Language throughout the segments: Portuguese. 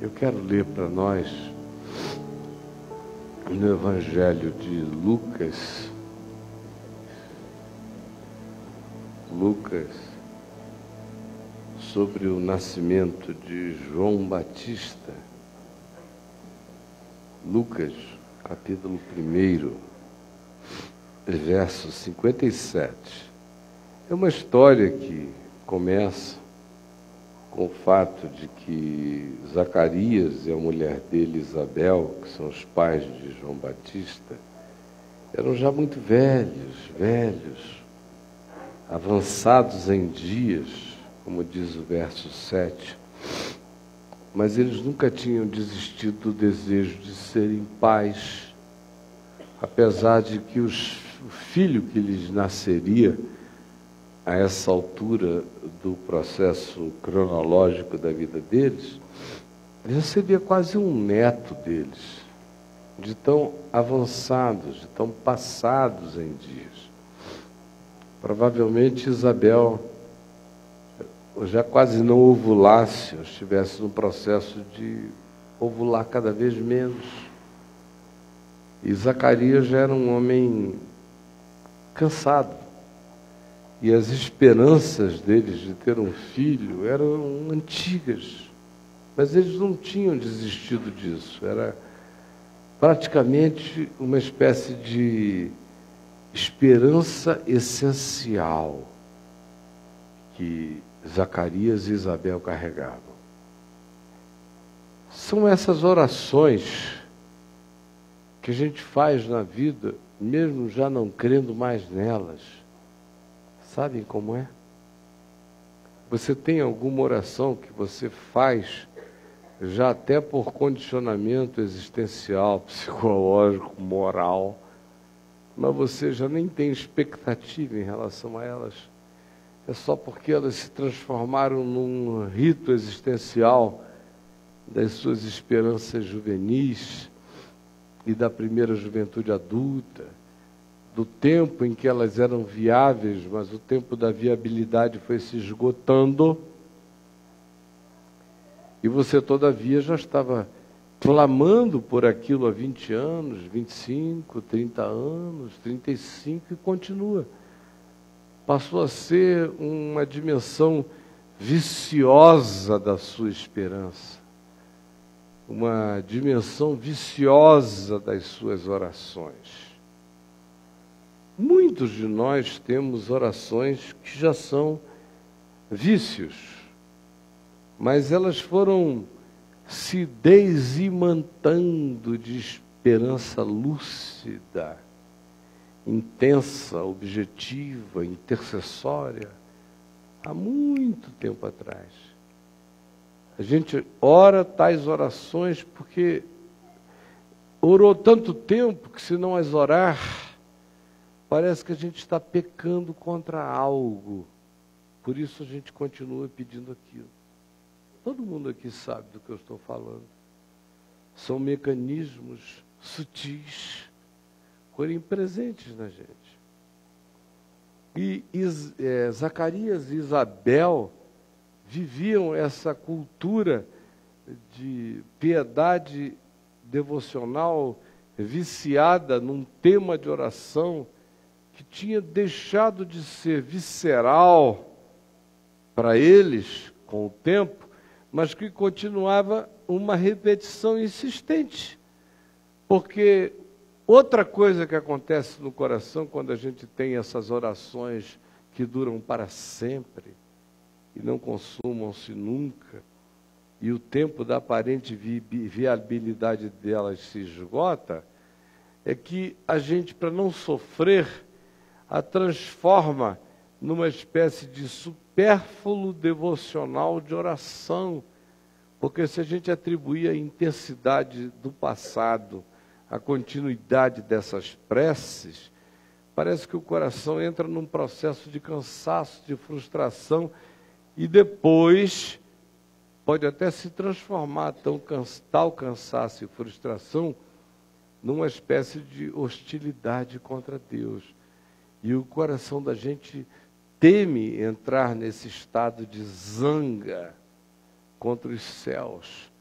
Eu quero ler para nós no Evangelho de Lucas, sobre o nascimento de João Batista. Lucas, capítulo 1, verso 57. É uma história que começa com o fato de que Zacarias e a mulher dele, Isabel, que são os pais de João Batista, eram já muito velhos, avançados em dias, como diz o verso 7, mas eles nunca tinham desistido do desejo de serem pais, apesar de que o filho que lhes nasceria a essa altura do processo cronológico da vida deles, já seria quase um neto deles, de tão avançados, de tão passados em dias. Provavelmente Isabel já quase não ovulasse, ou estivesse no processo de ovular cada vez menos. E Zacarias já era um homem cansado. E as esperanças deles de ter um filho eram antigas. Mas eles não tinham desistido disso. Era praticamente uma espécie de esperança essencial que Zacarias e Isabel carregavam. São essas orações que a gente faz na vida, mesmo já não crendo mais nelas. Sabem como é? Você tem alguma oração que você faz, já até por condicionamento existencial, psicológico, moral, mas você já nem tem expectativa em relação a elas. É só porque elas se transformaram num rito existencial das suas esperanças juvenis e da primeira juventude adulta, do tempo em que elas eram viáveis, mas o tempo da viabilidade foi se esgotando, e você, todavia, já estava clamando por aquilo há 20 anos, 25, 30 anos, 35, e continua. Passou a ser uma dimensão viciosa da sua esperança, uma dimensão viciosa das suas orações. Muitos de nós temos orações que já são vícios, mas elas foram se desimantando de esperança lúcida, intensa, objetiva, intercessória, há muito tempo atrás. A gente ora tais orações porque orou tanto tempo que, se não as orar, parece que a gente está pecando contra algo. Por isso a gente continua pedindo aquilo. Todo mundo aqui sabe do que eu estou falando. São mecanismos sutis, porém presentes na gente. E Zacarias e Isabel viviam essa cultura de piedade devocional viciada num tema de oração que tinha deixado de ser visceral para eles com o tempo, mas que continuava uma repetição insistente. Porque outra coisa que acontece no coração quando a gente tem essas orações que duram para sempre e não consumam-se nunca, e o tempo da aparente viabilidade delas se esgota, é que a gente, para não sofrer, a transforma numa espécie de supérfluo devocional de oração. Porque se a gente atribuir a intensidade do passado, a continuidade dessas preces, parece que o coração entra num processo de cansaço, de frustração, e depois pode até se transformar tal cansaço e frustração numa espécie de hostilidade contra Deus. E o coração da gente teme entrar nesse estado de zanga contra os céus,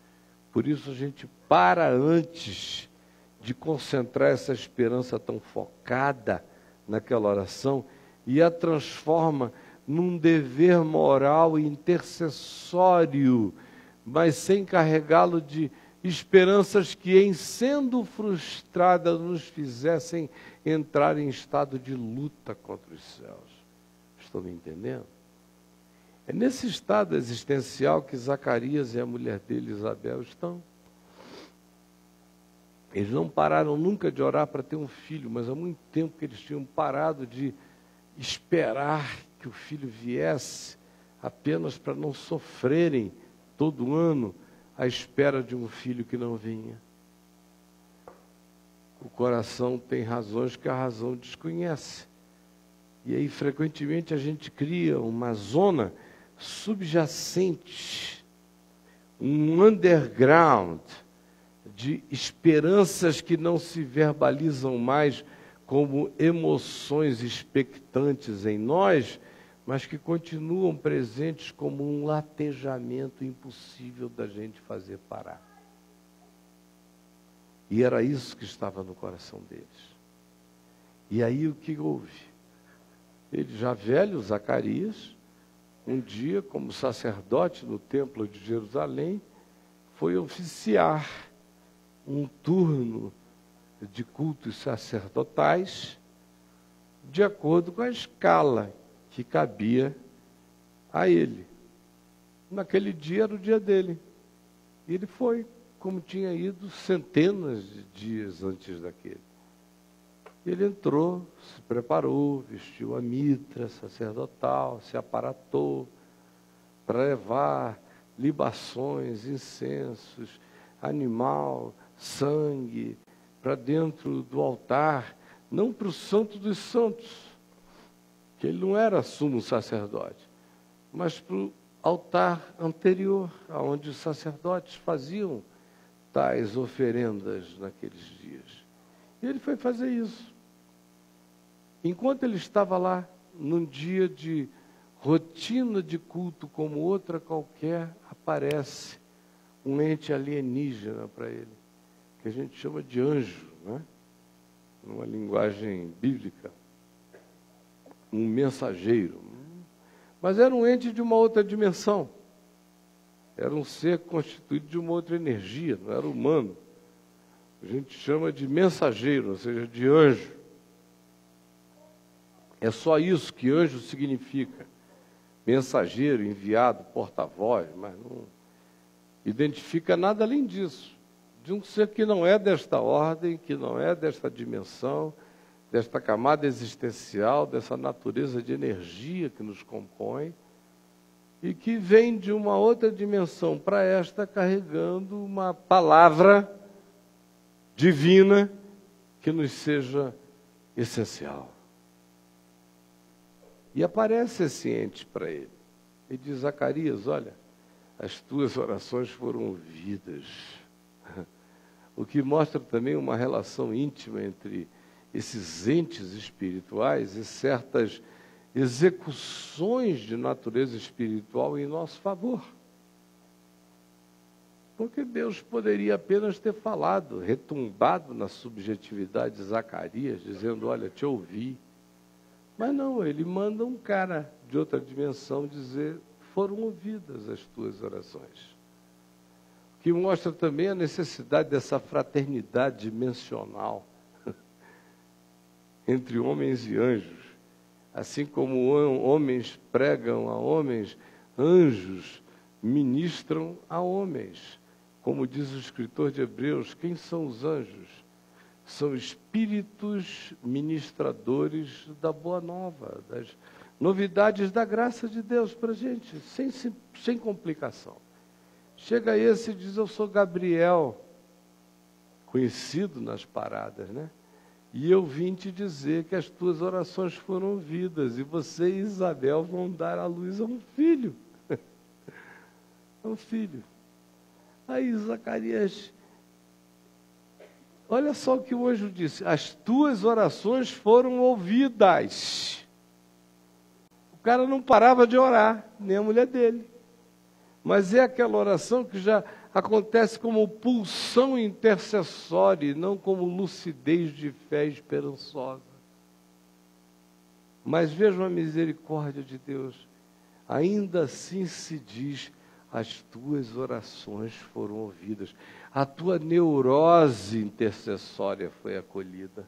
Por isso a gente para antes de concentrar essa esperança tão focada naquela oração e a transforma num dever moral e intercessório, mas sem carregá-lo de esperanças que, em sendo frustradas, nos fizessem entrar em estado de luta contra os céus. Estão me entendendo? É nesse estado existencial que Zacarias e a mulher dele, Isabel, estão. Eles não pararam nunca de orar para ter um filho, mas há muito tempo que eles tinham parado de esperar que o filho viesse, apenas para não sofrerem todo ano à espera de um filho que não vinha. O coração tem razões que a razão desconhece. E aí, frequentemente, a gente cria uma zona subjacente, um underground de esperanças que não se verbalizam mais como emoções expectantes em nós, mas que continuam presentes como um latejamento impossível da gente fazer parar. E era isso que estava no coração deles. E aí o que houve? Ele já velho, Zacarias, um dia, como sacerdote no templo de Jerusalém, foi oficiar um turno de cultos sacerdotais de acordo com a escala que cabia a ele. Naquele dia era o dia dele. E ele foi, como tinha ido centenas de dias antes daquele. Ele entrou, se preparou, vestiu a mitra sacerdotal, se aparatou para levar libações, incensos, animal, sangue, para dentro do altar, não para o Santo dos Santos, que ele não era sumo sacerdote, mas para o altar anterior, onde os sacerdotes faziam tais oferendas naqueles dias. E ele foi fazer isso. Enquanto ele estava lá, num dia de rotina de culto como outra qualquer, aparece um ente alienígena para ele, que a gente chama de anjo, né? Numa linguagem bíblica, um mensageiro. Mas era um ente de uma outra dimensão. Era um ser constituído de uma outra energia, não era humano. A gente chama de mensageiro, ou seja, de anjo. É só isso que anjo significa. Mensageiro, enviado, porta-voz, mas não identifica nada além disso. De um ser que não é desta ordem, que não é desta dimensão, desta camada existencial, dessa natureza de energia que nos compõe, e que vem de uma outra dimensão para esta, carregando uma palavra divina que nos seja essencial. E aparece esse ente para ele. Ele diz: Zacarias, olha, as tuas orações foram ouvidas. O que mostra também uma relação íntima entre esses entes espirituais e certas execuções de natureza espiritual em nosso favor. Porque Deus poderia apenas ter falado, retumbado na subjetividade de Zacarias, dizendo: olha, te ouvi. Mas não, ele manda um cara de outra dimensão dizer: foram ouvidas as tuas orações. O que mostra também a necessidade dessa fraternidade dimensional entre homens e anjos. Assim como homens pregam a homens, anjos ministram a homens. Como diz o escritor de Hebreus, quem são os anjos? São espíritos ministradores da boa nova, das novidades da graça de Deus para a gente, sem complicação. Chega esse e diz: eu sou Gabriel, conhecido nas paradas, né? E eu vim te dizer que as tuas orações foram ouvidas, e você e Isabel vão dar à luz a um filho. A um filho. Aí Zacarias, olha só o que o anjo disse: as tuas orações foram ouvidas. O cara não parava de orar, nem a mulher dele. mas é aquela oração que já acontece como pulsão intercessória e não como lucidez de fé esperançosa. Mas vejam a misericórdia de Deus. Ainda assim se diz, as tuas orações foram ouvidas. A tua neurose intercessória foi acolhida.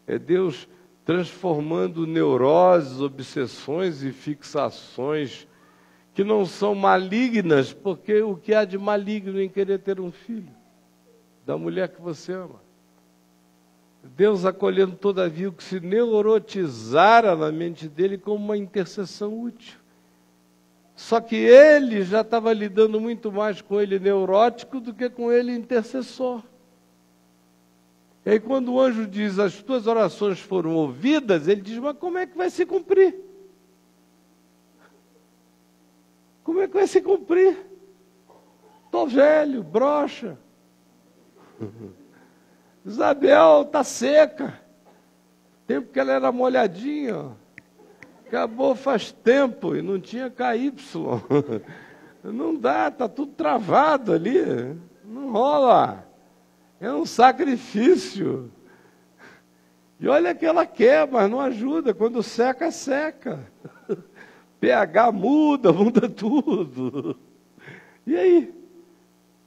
É Deus transformando neuroses, obsessões e fixações que não são malignas, porque o que há de maligno em querer ter um filho da mulher que você ama? Deus acolhendo, todavia, o que se neurotizara na mente dele como uma intercessão útil. Só que ele já estava lidando muito mais com ele neurótico do que com ele intercessor. E aí quando o anjo diz, as tuas orações foram ouvidas, ele diz, mas como é que vai se cumprir? Como é que vai se cumprir? Estou velho, broxa. Isabel está seca. Tempo que ela era molhadinha, ó. Acabou faz tempo e não tinha KY. Não dá, está tudo travado ali. Não rola. É um sacrifício. E olha que ela quer, mas não ajuda. Quando seca, seca. pH muda tudo. E aí?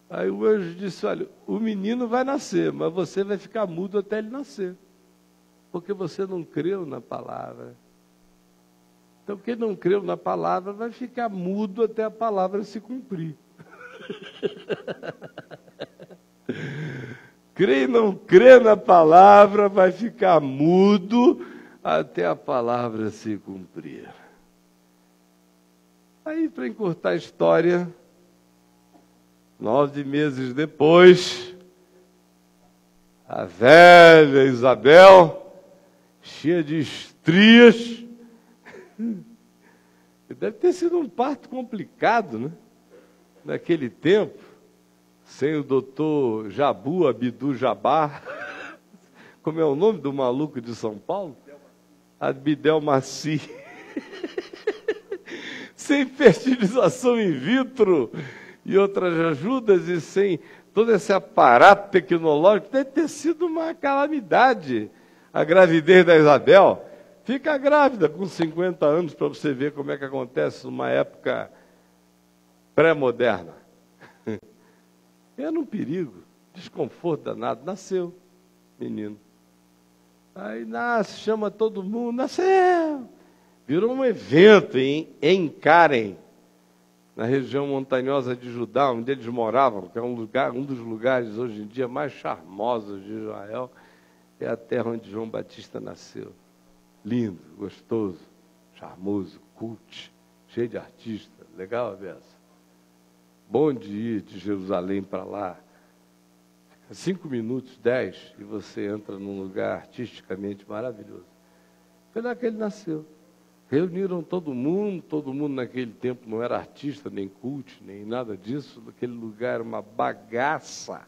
Aí o anjo disse, olha, o menino vai nascer, mas você vai ficar mudo até ele nascer. Porque você não creu na palavra. Então, quem não creu na palavra vai ficar mudo até a palavra se cumprir. Crê e não crê na palavra vai ficar mudo até a palavra se cumprir. Aí, para encurtar a história, 9 meses depois, a velha Isabel, cheia de estrias, deve ter sido um parto complicado, né? Naquele tempo, sem o doutor Jabu Abdu Jabbar, como é o nome do maluco de São Paulo? Abdel Maci. Sem fertilização in vitro e outras ajudas, e sem todo esse aparato tecnológico, deve ter sido uma calamidade a gravidez da Isabel. Fica grávida com 50 anos para você ver como é que acontece numa época pré-moderna. Era um perigo, desconforto danado. Nasceu, menino. Aí nasce, chama todo mundo, nasceu. Virou um evento em Karen, na região montanhosa de Judá, onde eles moravam, que é um dos lugares hoje em dia mais charmosos de Israel, é a terra onde João Batista nasceu. Lindo, gostoso, charmoso, cult, cheio de artistas. Legal a beça. Bom de ir de Jerusalém para lá. 5 minutos, 10, e você entra num lugar artisticamente maravilhoso. Foi lá que ele nasceu. Reuniram todo mundo naquele tempo não era artista, nem cult, nem nada disso. Aquele lugar era uma bagaça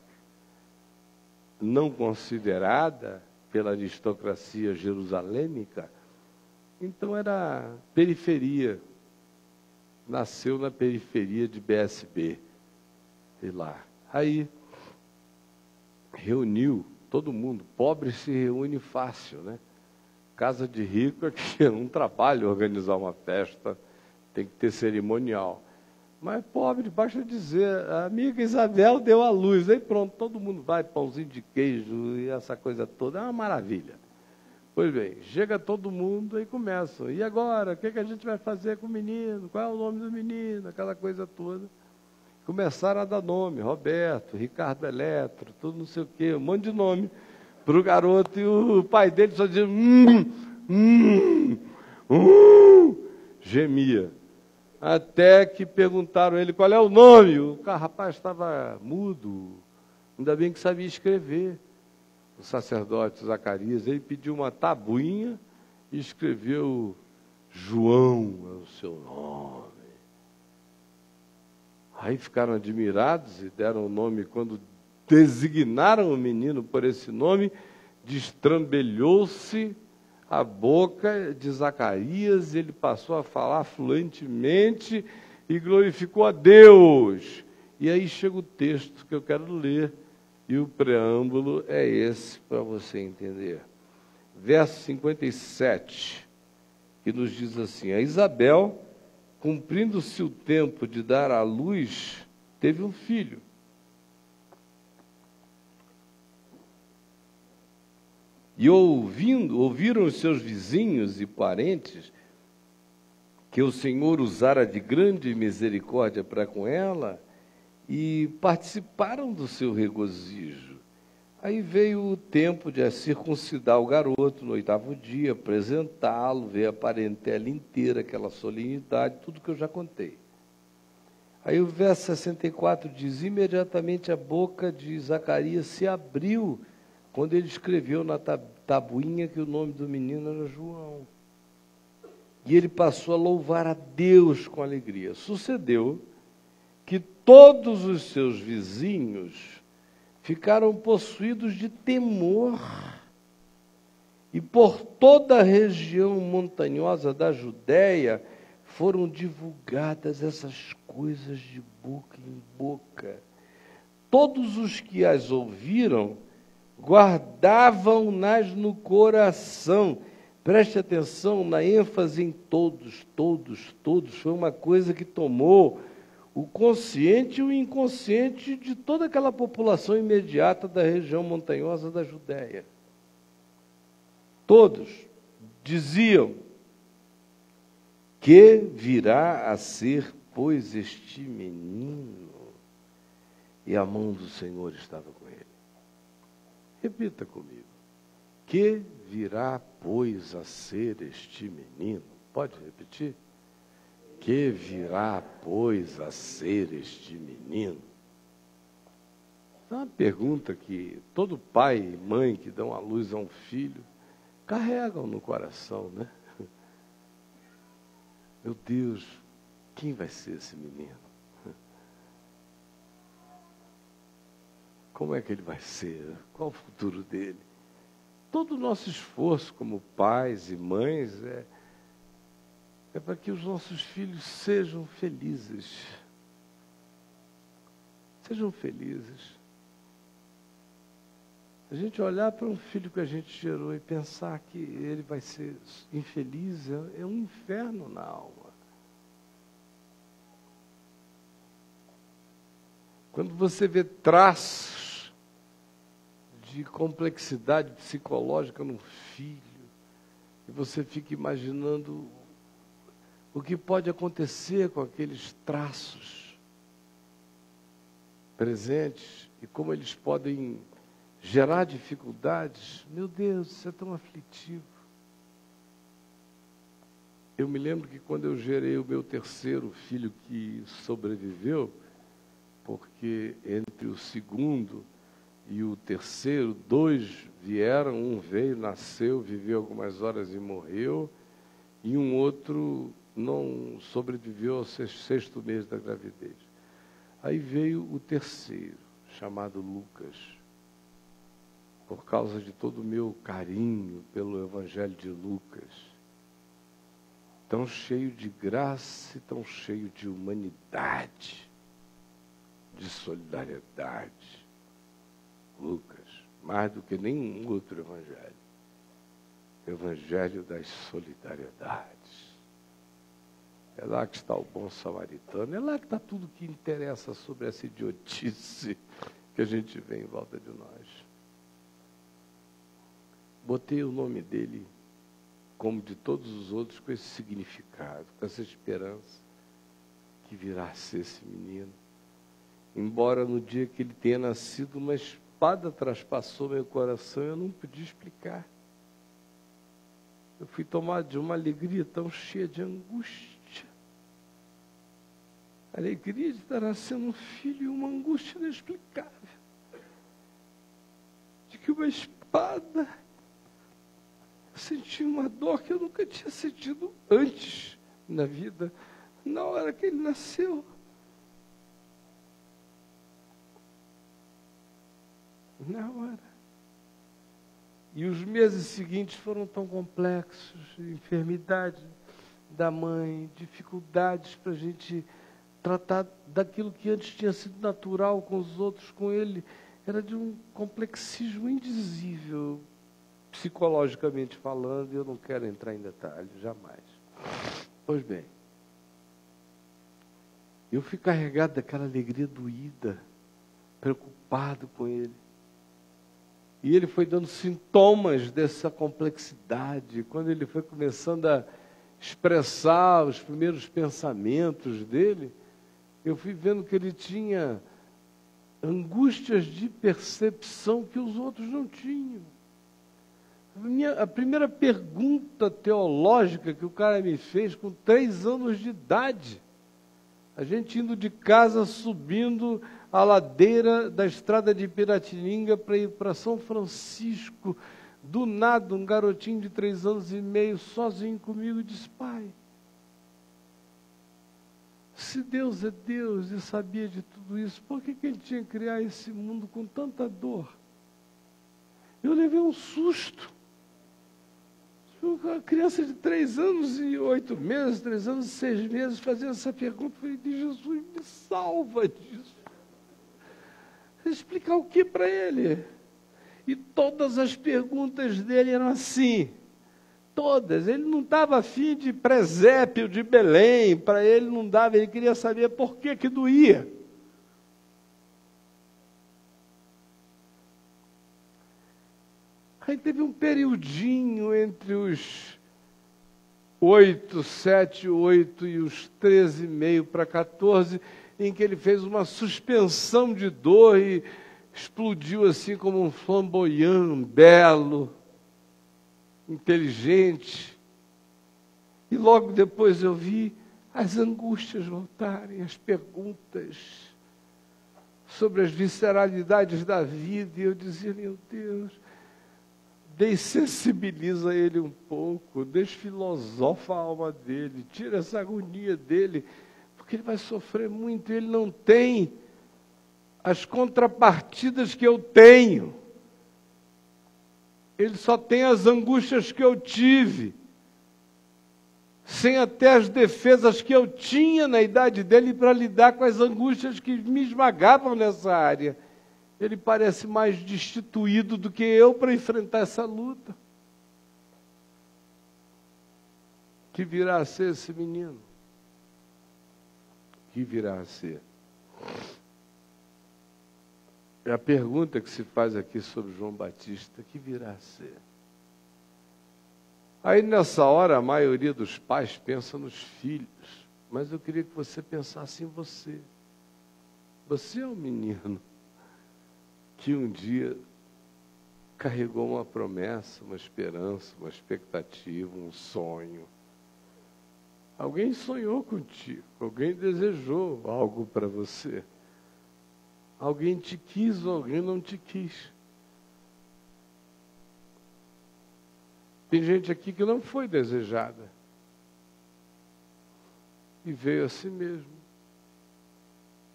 não considerada pela aristocracia jerusalêmica. Então era periferia. Nasceu na periferia de BSB. Sei lá. Aí reuniu todo mundo. Pobre se reúne fácil, né? Casa de rico é que é um trabalho organizar uma festa, tem que ter cerimonial. Mas pobre, basta dizer, a amiga Isabel deu à luz, aí pronto, todo mundo vai, pãozinho de queijo e essa coisa toda, é uma maravilha. Pois bem, chega todo mundo e começam. E agora, o que a gente vai fazer com o menino? Qual é o nome do menino? Aquela coisa toda. Começaram a dar nome, Roberto, Ricardo Eletro, tudo não sei o quê, um monte de nome para o garoto, e o pai dele só dizia, gemia. Até que perguntaram a ele qual é o nome. O rapaz estava mudo, ainda bem que sabia escrever. O sacerdote Zacarias, ele pediu uma tabuinha e escreveu, João é o seu nome. Aí ficaram admirados e deram o nome, quando designaram o menino por esse nome, destrambelhou-se a boca de Zacarias, ele passou a falar fluentemente e glorificou a Deus. E aí chega o texto que eu quero ler, e o preâmbulo é esse para você entender. Verso 57, que nos diz assim: a Isabel, cumprindo-se o tempo de dar à luz, teve um filho. E ouviram os seus vizinhos e parentes que o Senhor usara de grande misericórdia para com ela, e participaram do seu regozijo. Aí veio o tempo de circuncidar o garoto no 8º dia, apresentá-lo, ver a parentela inteira, aquela solenidade, tudo que eu já contei. Aí o verso 64 diz: imediatamente a boca de Zacarias se abriu, quando ele escreveu na tabuinha que o nome do menino era João. E ele passou a louvar a Deus com alegria. Sucedeu que todos os seus vizinhos ficaram possuídos de temor, e por toda a região montanhosa da Judéia foram divulgadas essas coisas de boca em boca. Todos os que as ouviram guardavam-nas no coração. Preste atenção na ênfase em todos, todos, todos. Foi uma coisa que tomou o consciente e o inconsciente de toda aquela população imediata da região montanhosa da Judéia. Todos diziam: que virá a ser, pois, este menino? E a mão do Senhor estava com ele. Repita comigo: que virá, pois, a ser este menino? Pode repetir? Que virá, pois, a ser este menino? É uma pergunta que todo pai e mãe que dão à luz a um filho carregam no coração, né? Meu Deus, quem vai ser esse menino? Como é que ele vai ser? Qual o futuro dele? Todo o nosso esforço como pais e mães é para que os nossos filhos sejam felizes. Sejam felizes. A gente olhar para um filho que a gente gerou e pensar que ele vai ser infeliz é um inferno na alma. Quando você vê traços de complexidade psicológica no filho, e você fica imaginando o que pode acontecer com aqueles traços presentes e como eles podem gerar dificuldades, meu Deus, isso é tão aflitivo. Eu me lembro que quando eu gerei o meu terceiro filho que sobreviveu, porque entre o segundo e o terceiro, 2 vieram, um veio, nasceu, viveu algumas horas e morreu, e um outro não sobreviveu ao 6º mês da gravidez. Aí veio o terceiro, chamado Lucas, por causa de todo o meu carinho pelo Evangelho de Lucas, tão cheio de graça e tão cheio de humanidade, de solidariedade. Lucas, mais do que nenhum outro evangelho. Evangelho das solidariedades. É lá que está o bom samaritano, é lá que está tudo que interessa sobre essa idiotice que a gente vê em volta de nós. Botei o nome dele, como de todos os outros, com esse significado, com essa esperança que virá a ser esse menino. Embora no dia que ele tenha nascido, uma espada traspassou meu coração, eu não podia explicar. Eu fui tomado de uma alegria tão cheia de angústia. A alegria de estar nascendo um filho e uma angústia inexplicável. De que uma espada, eu senti uma dor que eu nunca tinha sentido antes na vida, na hora que ele nasceu. Na hora. E os meses seguintes foram tão complexos, enfermidade da mãe, dificuldades para a gente tratar daquilo que antes tinha sido natural com os outros, com ele, era de um complexismo indizível, psicologicamente falando, e eu não quero entrar em detalhes, jamais. Pois bem, eu fui carregado daquela alegria doída, preocupado com ele. E ele foi dando sintomas dessa complexidade. Quando ele foi começando a expressar os primeiros pensamentos dele, eu fui vendo que ele tinha angústias de percepção que os outros não tinham. A primeira pergunta teológica que o cara me fez com 3 anos de idade, a gente indo de casa, subindo a ladeira da estrada de Piratininga para ir para São Francisco, do nada, um garotinho de 3 anos e meio, sozinho comigo, disse: pai, se Deus é Deus e sabia de tudo isso, por que Ele tinha que criar esse mundo com tanta dor? Eu levei um susto. Uma criança de 3 anos e 8 meses, 3 anos e 6 meses, fazendo essa pergunta, eu falei: de Jesus, me salva disso. Explicar o que para ele? E todas as perguntas dele eram assim, todas. Ele não estava afim de presépio de Belém, para ele não dava, ele queria saber por que doía. Aí teve um periodinho entre os 7, 8 e os 13,5 para 14, em que ele fez uma suspensão de dor e explodiu assim como um flamboyant, belo, inteligente. E logo depois eu vi as angústias voltarem, as perguntas sobre as visceralidades da vida, e eu dizia: meu Deus, dessensibiliza ele um pouco, desfilosofa a alma dele, tira essa agonia dele, porque ele vai sofrer muito, ele não tem as contrapartidas que eu tenho. Ele só tem as angústias que eu tive, sem até as defesas que eu tinha na idade dele para lidar com as angústias que me esmagavam nessa área. Ele parece mais destituído do que eu para enfrentar essa luta. Que virá a ser esse menino? Que virá a ser? É a pergunta que se faz aqui sobre João Batista: que virá a ser? Aí nessa hora a maioria dos pais pensa nos filhos, mas eu queria que você pensasse em você. Você é um menino que um dia carregou uma promessa, uma esperança, uma expectativa, um sonho. Alguém sonhou contigo, alguém desejou algo para você. Alguém te quis ou alguém não te quis. Tem gente aqui que não foi desejada e veio a si mesmo.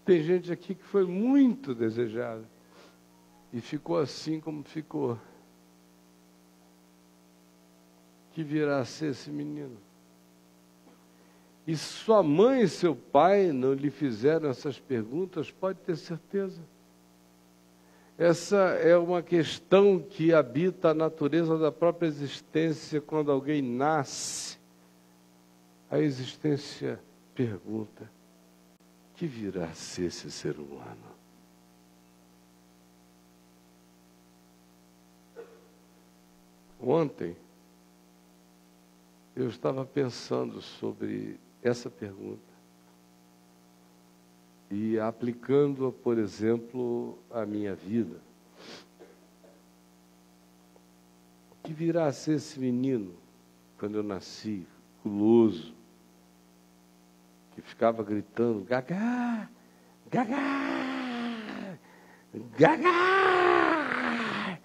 Tem gente aqui que foi muito desejada e ficou assim como ficou. Que virá a ser esse menino? E sua mãe e seu pai não lhe fizeram essas perguntas, pode ter certeza. Essa é uma questão que habita a natureza da própria existência. Quando alguém nasce, a existência pergunta: que virá a ser esse ser humano? Ontem, eu estava pensando sobre essa pergunta e aplicando-a, por exemplo, à minha vida. O que virá a ser esse menino quando eu nasci, guloso, que ficava gritando: Gagá, Gagá, Gagá!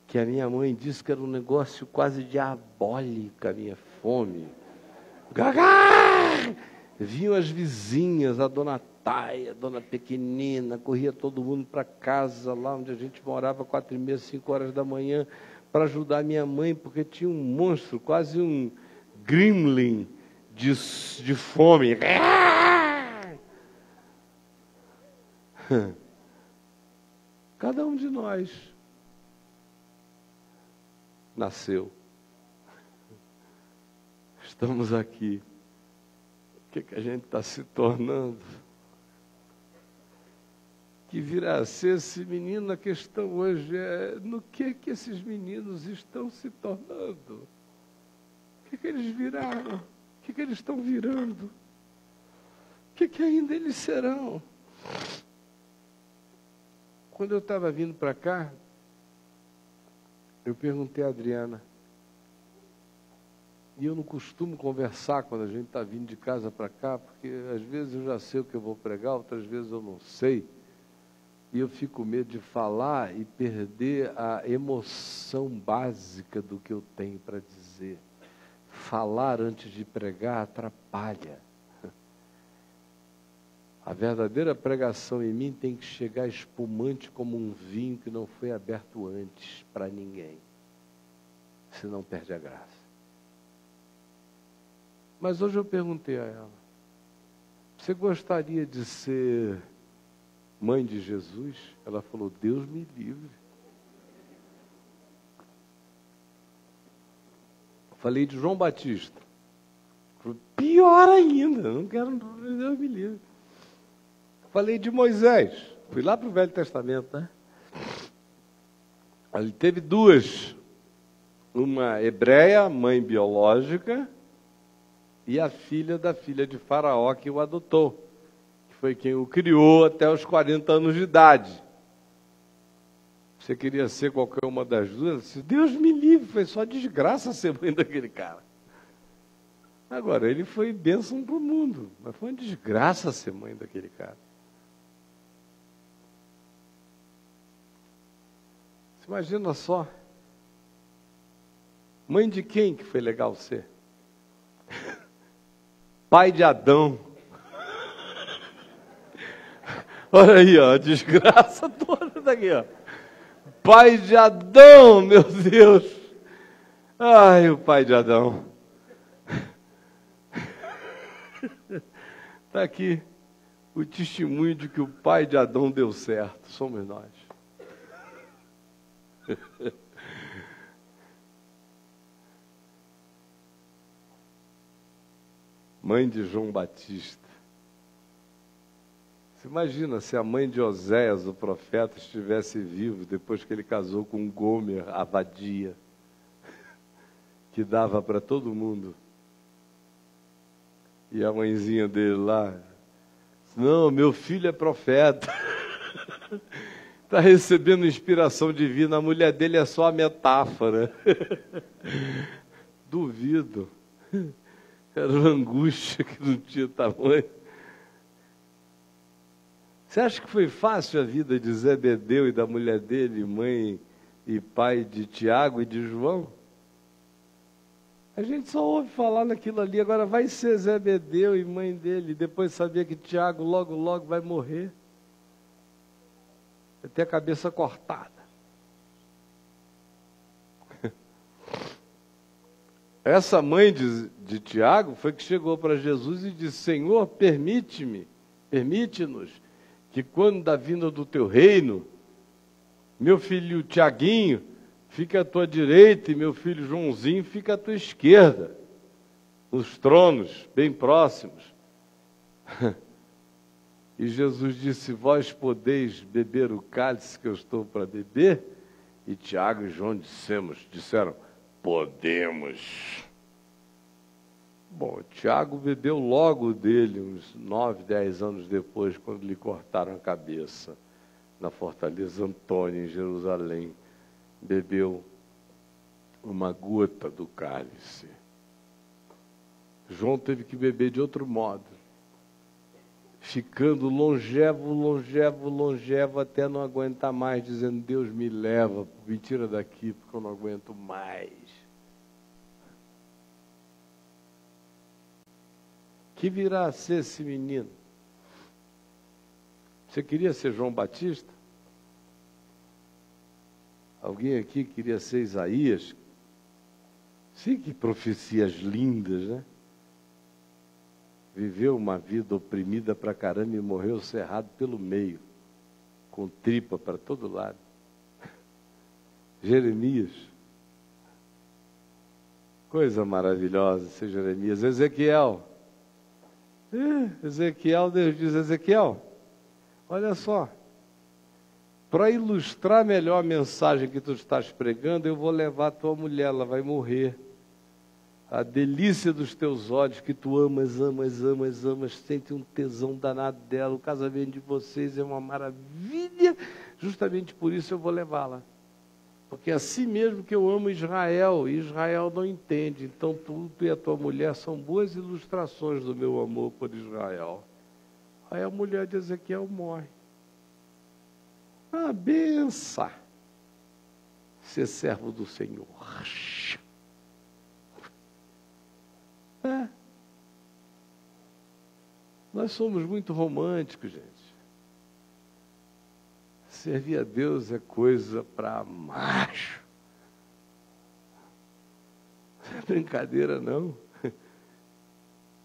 Que a minha mãe disse que era um negócio quase diabólico, a minha fome. Gagá! Vinham as vizinhas, a dona Taia, a dona Pequenina, corria todo mundo para casa, lá onde a gente morava, 4h30, 5 horas da manhã, para ajudar a minha mãe, porque tinha um monstro, quase um gremlin de fome. Cada um de nós nasceu. Estamos aqui. O que a gente está se tornando? Que virá a ser esse menino? A questão hoje é no que esses meninos estão se tornando? O que eles viraram? O que eles estão virando? O que ainda eles serão? Quando eu estava vindo para cá, eu perguntei a Adriana, e eu não costumo conversar quando a gente está vindo de casa para cá, porque às vezes eu já sei o que eu vou pregar, outras vezes eu não sei, e eu fico com medo de falar e perder a emoção básica do que eu tenho para dizer. Falar antes de pregar atrapalha. A verdadeira pregação em mim tem que chegar espumante como um vinho que não foi aberto antes para ninguém. Senão perde a graça. Mas hoje eu perguntei a ela, você gostaria de ser mãe de Jesus? Ela falou, Deus me livre. Falei de João Batista. Falei, pior ainda, não quero, Deus me livre. Falei de Moisés, fui lá para o Velho Testamento, né? Ele teve duas, uma hebreia, mãe biológica, e a filha da filha de Faraó que o adotou, que foi quem o criou até os 40 anos de idade. Você queria ser qualquer uma das duas? Disse, Deus me livre, foi só desgraça ser mãe daquele cara. Agora, ele foi bênção para o mundo, mas foi uma desgraça ser mãe daquele cara. Você imagina só, mãe de quem que foi legal ser? Pai de Adão. Olha aí, ó, a desgraça toda daqui, ó. Pai de Adão, meu Deus. Ai, o pai de Adão. Está aqui o testemunho de que o pai de Adão deu certo. Somos nós. Mãe de João Batista. Você imagina se a mãe de Oséias, o profeta, estivesse vivo depois que ele casou com Gomer, a vadia, que dava para todo mundo. E a mãezinha dele lá, não, meu filho é profeta. Está recebendo inspiração divina, a mulher dele é só a metáfora. Duvido. Era uma angústia que não tinha tamanho. Você acha que foi fácil a vida de Zebedeu e da mulher dele, mãe e pai de Tiago e de João? A gente só ouve falar naquilo ali, agora vai ser Zebedeu e mãe dele, depois sabia que Tiago logo vai morrer. Vai ter a cabeça cortada. Essa mãe de Tiago foi que chegou para Jesus e disse, Senhor, permite-nos, que quando da vinda do teu reino, meu filho Tiaguinho fica à tua direita e meu filho Joãozinho fica à tua esquerda, nos tronos bem próximos. E Jesus disse, vós podeis beber o cálice que eu estou para beber? E Tiago e João disseram, podemos. Bom, Tiago bebeu logo dele, uns 9, 10 anos depois, quando lhe cortaram a cabeça, na Fortaleza Antônia, em Jerusalém. Bebeu uma gota do cálice. João teve que beber de outro modo, ficando longevo, até não aguentar mais, dizendo, Deus me leva, me tira daqui, porque eu não aguento mais. Que virá a ser esse menino? Você queria ser João Batista? Alguém aqui queria ser Isaías? Sim, que profecias lindas, né? Viveu uma vida oprimida pra caramba e morreu cerrado pelo meio. com tripa para todo lado. Jeremias. Coisa maravilhosa esse Jeremias. Ezequiel. Ezequiel, Deus diz, Ezequiel, olha só, para ilustrar melhor a mensagem que tu estás pregando, eu vou levar a tua mulher, ela vai morrer. A delícia dos teus olhos, que tu amas, amas, amas, amas, sente um tesão danado dela, o casamento de vocês é uma maravilha, justamente por isso eu vou levá-la. Porque é assim mesmo que eu amo Israel, e Israel não entende. Então tu e a tua mulher são boas ilustrações do meu amor por Israel. Aí a mulher de Ezequiel morre. Ah, benção, ser servo do Senhor. Nós somos muito românticos, gente. Servir a Deus é coisa para macho. Não é brincadeira, não.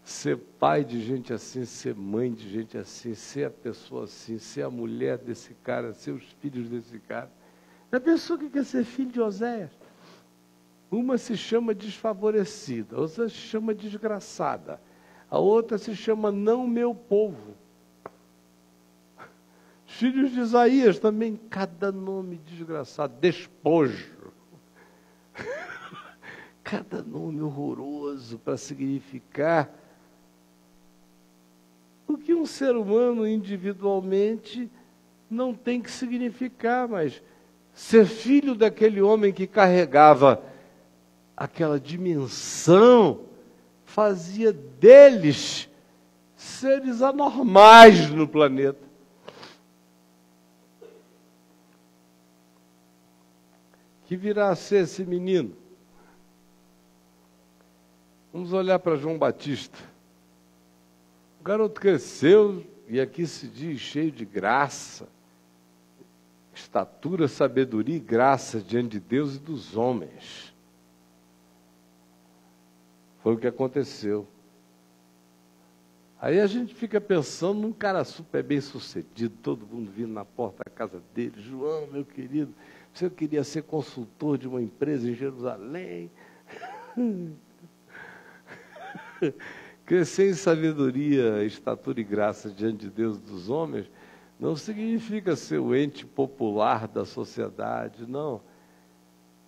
Ser pai de gente assim, ser mãe de gente assim, ser a pessoa assim, ser a mulher desse cara, ser os filhos desse cara. Já pensou que quer ser filho de Oséias? Uma se chama desfavorecida, a outra se chama desgraçada, a outra se chama não meu povo. Os filhos de Isaías também, cada nome desgraçado, despojo. Cada nome horroroso para significar o que um ser humano individualmente não tem que significar, mas ser filho daquele homem que carregava aquela dimensão fazia deles seres anormais no planeta. Que virá a ser esse menino? Vamos olhar para João Batista. O garoto cresceu, e aqui se diz cheio de graça, estatura, sabedoria e graça diante de Deus e dos homens. Foi o que aconteceu. Aí a gente fica pensando num cara super bem sucedido, todo mundo vindo na porta da casa dele. João, meu querido, você queria ser consultor de uma empresa em Jerusalém? Crescer em sabedoria, estatura e graça diante de Deus e dos homens não significa ser o ente popular da sociedade, não.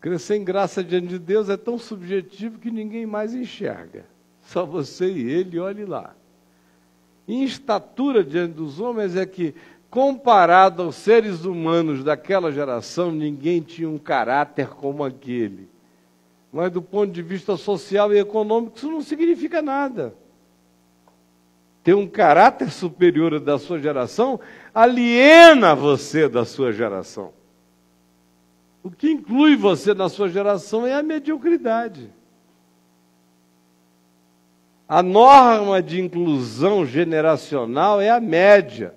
Crescer em graça diante de Deus é tão subjetivo que ninguém mais enxerga. Só você e ele, olhe lá. Em estatura diante dos homens é que, comparado aos seres humanos daquela geração, ninguém tinha um caráter como aquele. Mas do ponto de vista social e econômico, isso não significa nada. Ter um caráter superior da sua geração aliena você da sua geração. O que inclui você na sua geração é a mediocridade. A norma de inclusão generacional é a média.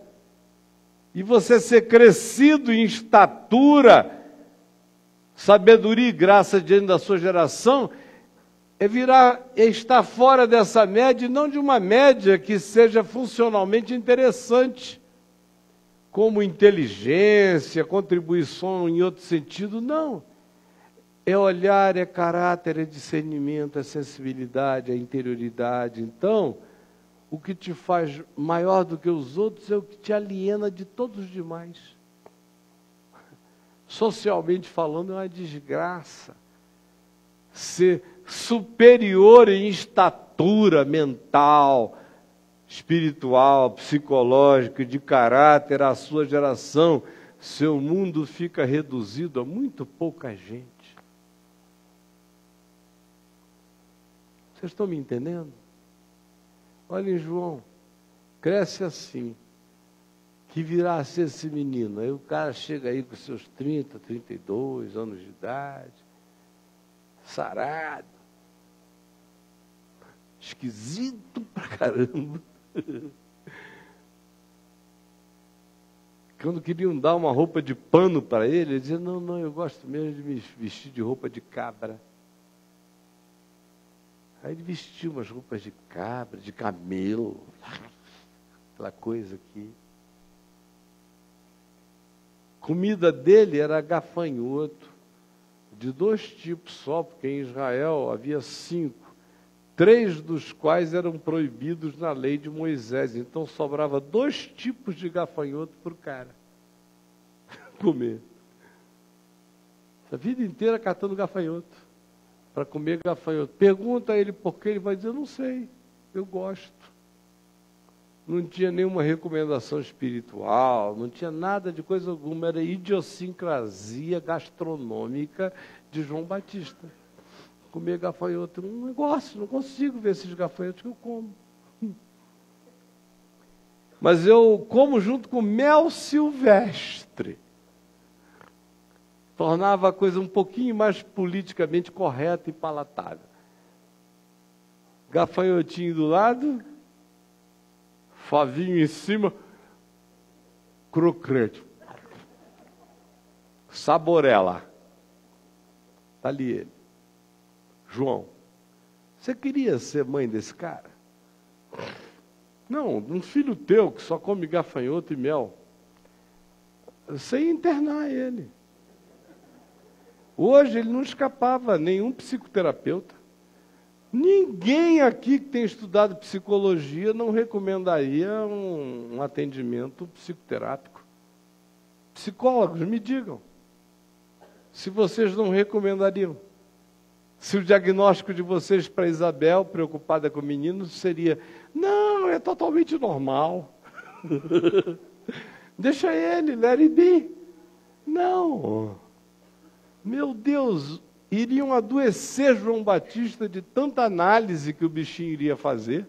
E você ser crescido em estatura, sabedoria e graça diante da sua geração é estar fora dessa média, e não de uma média que seja funcionalmente interessante, como inteligência, contribuição em outro sentido, não. É olhar, é caráter, é discernimento, é sensibilidade, é interioridade. Então, o que te faz maior do que os outros é o que te aliena de todos os demais. Socialmente falando, é uma desgraça ser superior em estatura mental, espiritual, psicológica, de caráter à sua geração. Seu mundo fica reduzido a muito pouca gente. Vocês estão me entendendo? Olhem, João, cresce assim, que virá a ser esse menino. Aí o cara chega aí com seus 30, 32 anos de idade, sarado, esquisito pra caramba. Quando queriam dar uma roupa de pano para ele, ele dizia, não, eu gosto mesmo de me vestir de roupa de cabra. Aí ele vestiu umas roupas de cabra, de camelo, aquela coisa aqui. comida dele era gafanhoto, de 2 tipos só, porque em Israel havia 5, 3 dos quais eram proibidos na lei de Moisés. Então sobrava 2 tipos de gafanhoto para o cara comer. A vida inteira catando gafanhoto, para comer gafanhoto. Pergunta a ele por quê, ele vai dizer, eu não sei, eu gosto. Não tinha nenhuma recomendação espiritual, não tinha nada de coisa alguma, era idiosincrasia gastronômica de João Batista. Comer gafanhoto, um negócio, não consigo ver esses gafanhotos que eu como. Mas eu como junto com mel silvestre. Tornava a coisa um pouquinho mais politicamente correta e palatável. Gafanhotinho do lado, favinho em cima, crocante. Saborela. Está ali ele. João, você queria ser mãe desse cara? Não, um filho teu que só come gafanhoto e mel. Você ia internar ele. Hoje ele não escapava a nenhum psicoterapeuta. Ninguém aqui que tem estudado psicologia não recomendaria um atendimento psicoterápico. Psicólogos, me digam, se vocês não recomendariam. Se o diagnóstico de vocês para Isabel, preocupada com o menino, seria, não, é totalmente normal. Deixa ele, let it be. Não. Meu Deus, iriam adoecer João Batista de tanta análise que o bichinho iria fazer,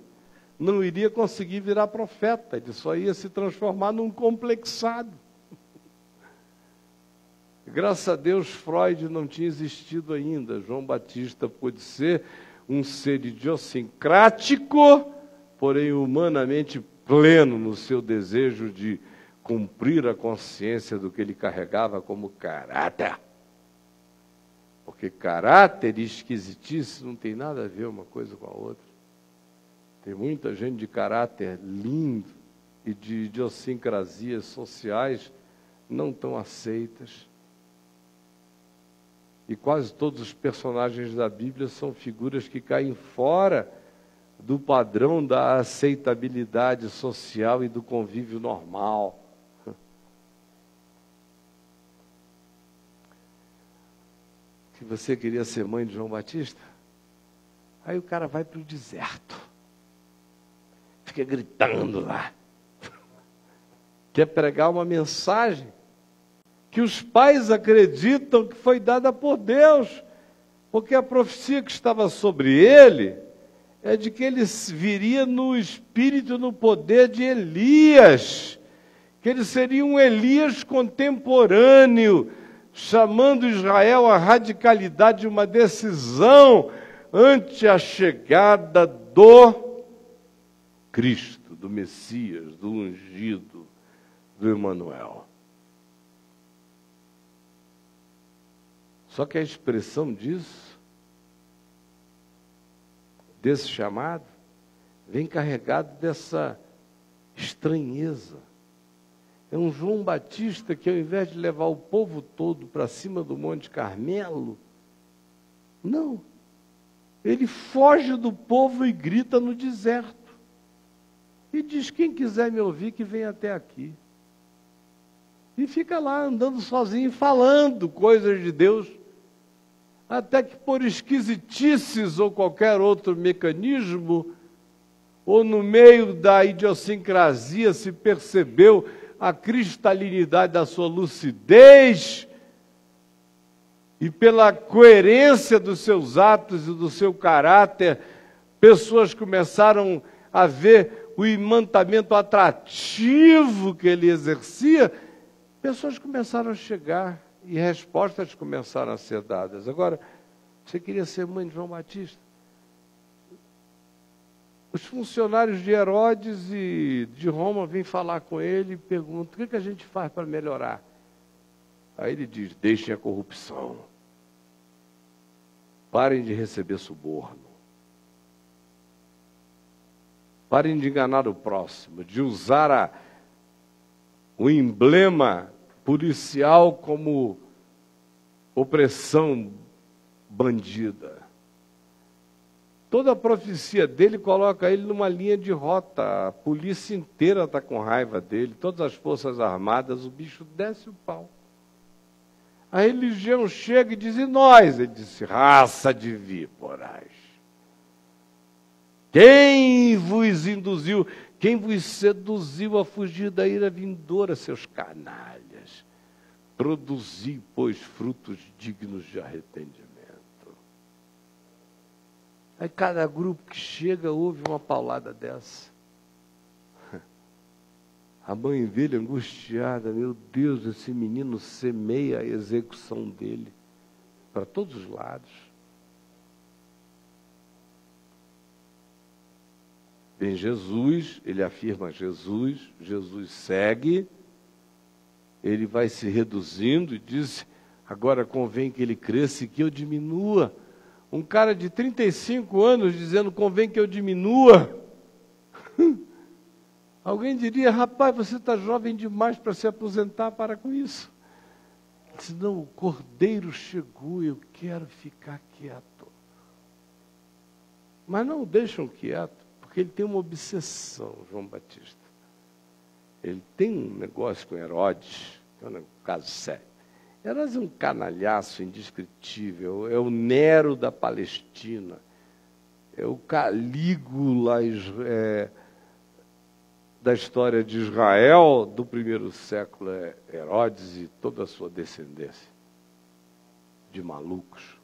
não iria conseguir virar profeta, ele só ia se transformar num complexado. Graças a Deus, Freud não tinha existido ainda. João Batista pôde ser um ser idiosincrático, porém humanamente pleno no seu desejo de cumprir a consciência do que ele carregava como caráter. Porque caráter e esquisitice não tem nada a ver uma coisa com a outra. Tem muita gente de caráter lindo e de idiosincrasias sociais não tão aceitas. E quase todos os personagens da Bíblia são figuras que caem fora do padrão da aceitabilidade social e do convívio normal. Se você queria ser mãe de João Batista, aí o cara vai para o deserto, fica gritando lá, quer pregar uma mensagem que os pais acreditam que foi dada por Deus, porque a profecia que estava sobre ele é de que ele viria no espírito e no poder de Elias, que ele seria um Elias contemporâneo, chamando Israel à radicalidade de uma decisão ante a chegada do Cristo, do Messias, do ungido, do Emanuel. Só que a expressão disso, desse chamado, vem carregado dessa estranheza. É um João Batista que, ao invés de levar o povo todo para cima do Monte Carmelo, não. Ele foge do povo e grita no deserto. E diz, quem quiser me ouvir, que venha até aqui. E fica lá andando sozinho, falando coisas de Deus, até que por esquisitices ou qualquer outro mecanismo, ou no meio da idiosincrasia se percebeu a cristalinidade da sua lucidez, e pela coerência dos seus atos e do seu caráter, pessoas começaram a ver o imantamento atrativo que ele exercia, pessoas começaram a chegar e respostas começaram a ser dadas. Agora, você queria ser mãe de João Batista? Os funcionários de Herodes e de Roma vêm falar com ele e perguntam, o que a gente faz para melhorar? Aí ele diz, deixem a corrupção. Parem de receber suborno. Parem de enganar o próximo, de usar o emblema policial como opressão bandida. Toda a profecia dele coloca ele numa linha de rota. A polícia inteira está com raiva dele, todas as forças armadas, o bicho desce o pau. A religião chega e diz, e nós? Ele disse, raça de víboras. Quem vos induziu, quem vos seduziu a fugir da ira vindoura, seus canalhas? Produzi, pois, frutos dignos de arrependimento. Aí cada grupo que chega ouve uma paulada dessa. A mãe dele, angustiada, meu Deus, esse menino semeia a execução dele para todos os lados. Vem Jesus, ele afirma Jesus, Jesus segue, ele vai se reduzindo e diz, agora convém que ele cresça e que eu diminua. Um cara de 35 anos dizendo, convém que eu diminua. Alguém diria, rapaz, você está jovem demais para se aposentar, para com isso. Ele disse, não, o cordeiro chegou, eu quero ficar quieto. Mas não o deixam quieto, porque ele tem uma obsessão, João Batista. Ele tem um negócio com Herodes, que é um caso sério. Herodes é um canalhaço indescritível, é o Nero da Palestina, é o Calígula da história de Israel do primeiro século, é Herodes e toda a sua descendência de malucos.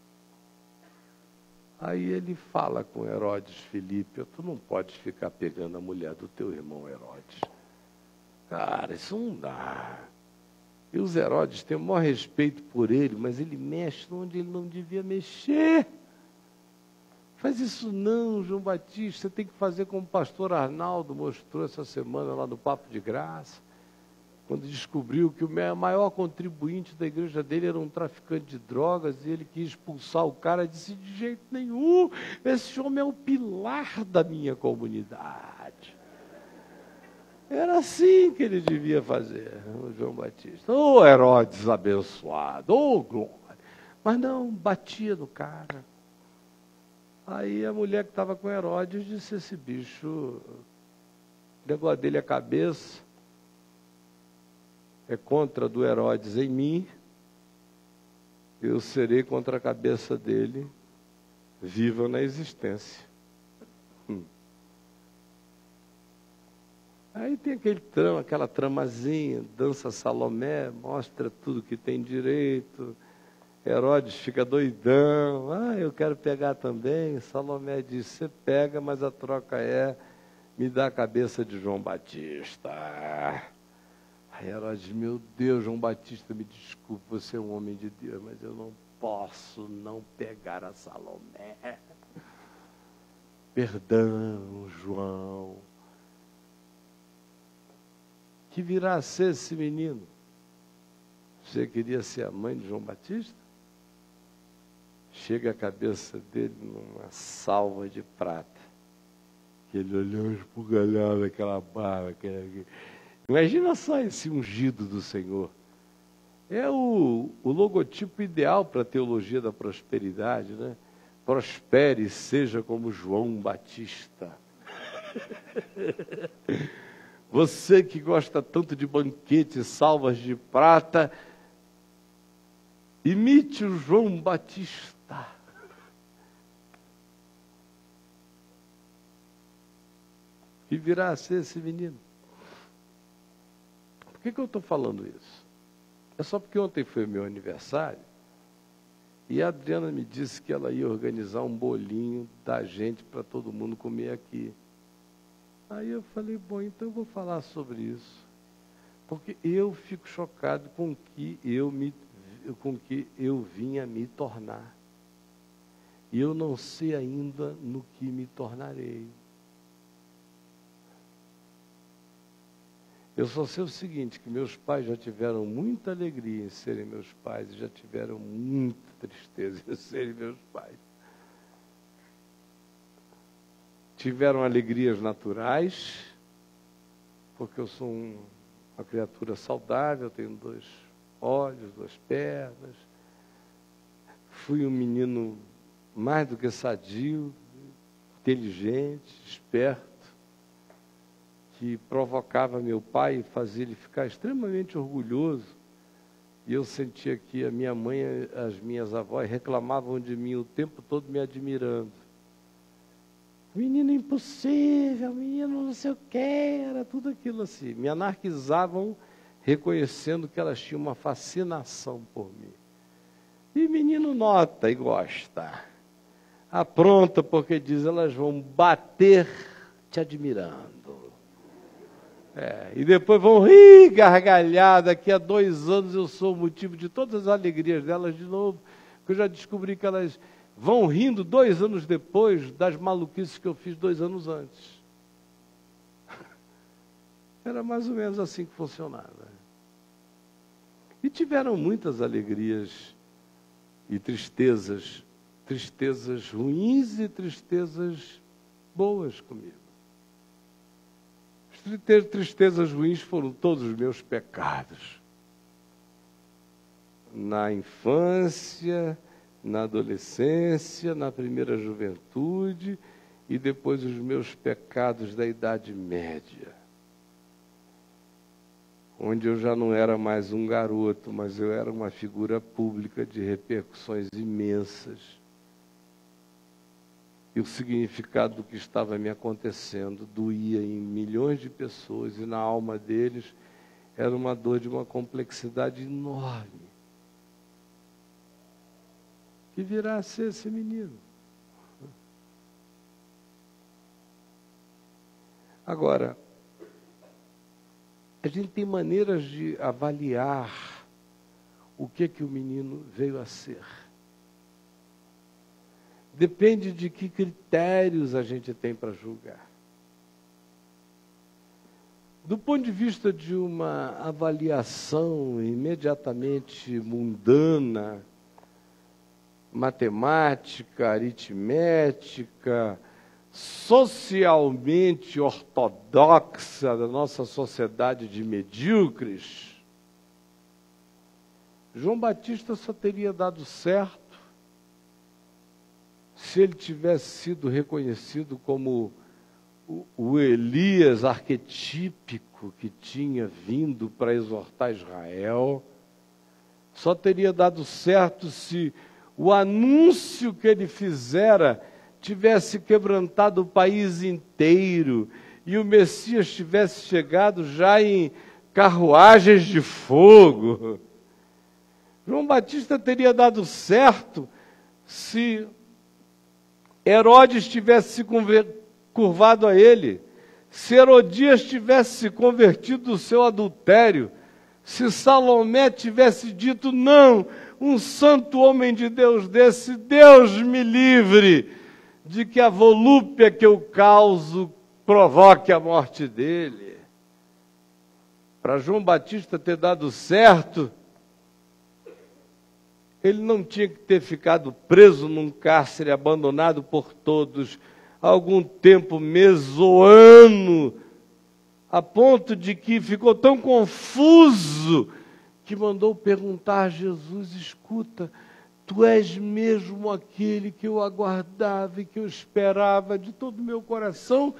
Aí ele fala com Herodes, Filipe, tu não podes ficar pegando a mulher do teu irmão Herodes. Cara, isso não dá. E os Herodes têm o maior respeito por ele, mas ele mexe onde ele não devia mexer. Faz isso não, João Batista, você tem que fazer como o pastor Arnaldo mostrou essa semana lá no Papo de Graça, quando descobriu que o maior contribuinte da igreja dele era um traficante de drogas, e ele quis expulsar o cara, disse, de jeito nenhum, esse homem é o pilar da minha comunidade. Era assim que ele devia fazer, o João Batista. Ô Herodes abençoado, ô glória. Mas não, batia no cara. Aí a mulher que estava com Herodes disse, esse bicho, o negócio dele é a cabeça, é contra do Herodes em mim, eu serei contra a cabeça dele, viva na existência. Aí tem aquela tramazinha, dança Salomé, mostra tudo que tem direito, Herodes fica doidão, eu quero pegar também. Salomé diz, você pega, mas a troca é, me dá a cabeça de João Batista. Aí Herodes, meu Deus, João Batista, me desculpe, você é um homem de Deus, mas eu não posso não pegar a Salomé. Perdão, João. Que virá a ser esse menino? Você queria ser a mãe de João Batista? Chega a cabeça dele numa salva de prata. Que ele olhou esbugalhado, aquela barba. Imagina só esse ungido do Senhor. É o logotipo ideal para a teologia da prosperidade, né? Prospere, seja como João Batista. Você que gosta tanto de banquetes, salvas de prata, imite o João Batista. Que virá a ser esse menino. Por que eu estou falando isso? É só porque ontem foi meu aniversário e a Adriana me disse que ela ia organizar um bolinho da gente para todo mundo comer aqui. Aí eu falei, bom, então eu vou falar sobre isso. Porque eu fico chocado com que eu vinha me tornar. E eu não sei ainda no que me tornarei. Eu só sei o seguinte, que meus pais já tiveram muita alegria em serem meus pais e já tiveram muita tristeza em serem meus pais. Tiveram alegrias naturais, porque eu sou uma criatura saudável, tenho 2 olhos, 2 pernas. Fui um menino mais do que sadio, inteligente, esperto, que provocava meu pai e fazia ele ficar extremamente orgulhoso. E eu sentia que a minha mãe, as minhas avós reclamavam de mim o tempo todo me admirando. Menino impossível, menino não sei o que, era tudo aquilo assim. Me anarquizavam reconhecendo que elas tinham uma fascinação por mim. E menino nota e gosta. Apronta porque diz, elas vão bater te admirando. E depois vão rir, gargalhar. Daqui a 2 anos eu sou o motivo de todas as alegrias delas de novo. Porque eu já descobri que elas vão rindo 2 anos depois das maluquices que eu fiz 2 anos antes. Era mais ou menos assim que funcionava. E tiveram muitas alegrias e tristezas. Tristezas ruins e tristezas boas comigo. As tristezas ruins foram todos os meus pecados. Na infância, na adolescência, na primeira juventude e depois os meus pecados da Idade Média. Onde eu já não era mais um garoto, mas eu era uma figura pública de repercussões imensas. E o significado do que estava me acontecendo doía em milhões de pessoas, e na alma deles era uma dor de uma complexidade enorme. Que virá a ser esse menino. Agora, a gente tem maneiras de avaliar o que o menino veio a ser. Depende de que critérios a gente tem para julgar. Do ponto de vista de uma avaliação imediatamente mundana, matemática, aritmética, socialmente ortodoxa da nossa sociedade de medíocres, João Batista só teria dado certo se ele tivesse sido reconhecido como o Elias arquetípico que tinha vindo para exortar Israel. Só teria dado certo se o anúncio que ele fizera tivesse quebrantado o país inteiro e o Messias tivesse chegado já em carruagens de fogo. João Batista teria dado certo se Herodes tivesse se curvado a ele, se Herodias tivesse se convertido do seu adultério, se Salomé tivesse dito, não, um santo homem de Deus desse, Deus me livre de que a volúpia que eu causo provoque a morte dele. Para João Batista ter dado certo, ele não tinha que ter ficado preso num cárcere abandonado por todos, há algum tempo mesoano, a ponto de que ficou tão confuso que mandou perguntar a Jesus, escuta, tu és mesmo aquele que eu aguardava e que eu esperava de todo o meu coração,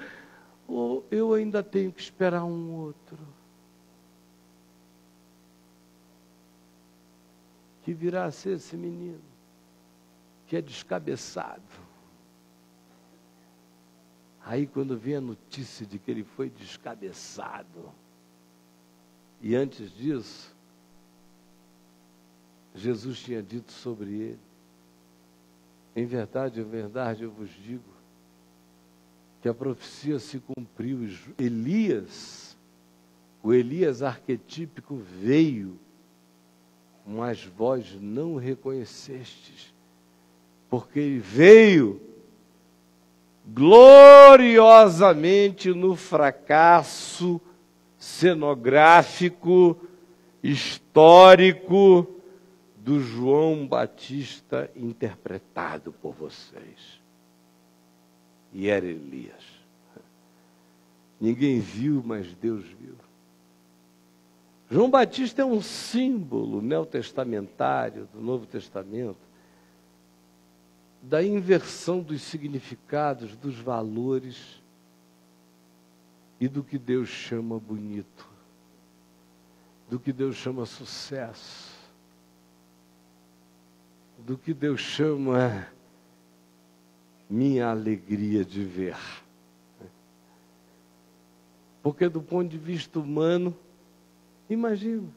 ou eu ainda tenho que esperar um outro? Que virá a ser esse menino, que é descabeçado. Aí quando vem a notícia de que ele foi descabeçado, e antes disso, Jesus tinha dito sobre ele, em verdade eu vos digo, que a profecia se cumpriu. Elias, o Elias arquetípico veio, mas vós não o reconhecestes, porque ele veio gloriosamente no fracasso cenográfico, histórico do João Batista interpretado por vocês. E era Elias. Ninguém viu, mas Deus viu. João Batista é um símbolo neotestamentário do Novo Testamento da inversão dos significados, dos valores e do que Deus chama bonito, do que Deus chama sucesso, do que Deus chama minha alegria de ver. Porque do ponto de vista humano, imagina,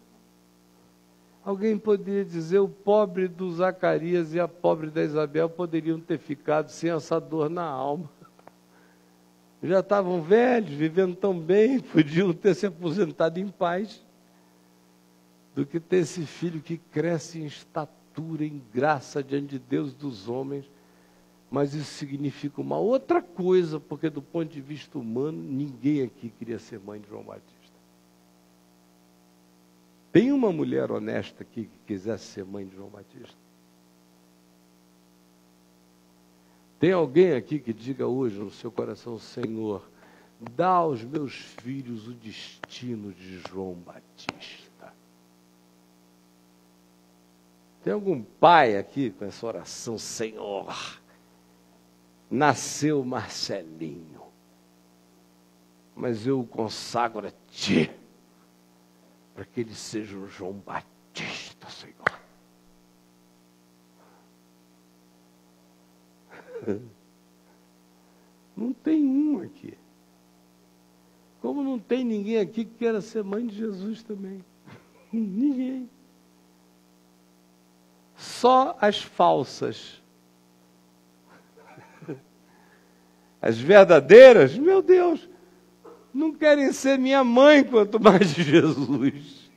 alguém poderia dizer, o pobre do Zacarias e a pobre da Isabel poderiam ter ficado sem essa dor na alma. Já estavam velhos, vivendo tão bem, podiam ter se aposentado em paz, do que ter esse filho que cresce em estatura, em graça diante de Deus e dos homens. Mas isso significa uma outra coisa, porque do ponto de vista humano, ninguém aqui queria ser mãe de João Batista. Tem uma mulher honesta aqui que quisesse ser mãe de João Batista? Tem alguém aqui que diga hoje no seu coração, Senhor, dá aos meus filhos o destino de João Batista? Tem algum pai aqui com essa oração, Senhor, nasceu Marcelinho, mas eu o consagro a Ti, para que ele seja um João Batista, Senhor. Não tem um aqui. Como não tem ninguém aqui que queira ser mãe de Jesus também. Ninguém. Só as falsas. As verdadeiras, meu Deus, não querem ser minha mãe, quanto mais de Jesus.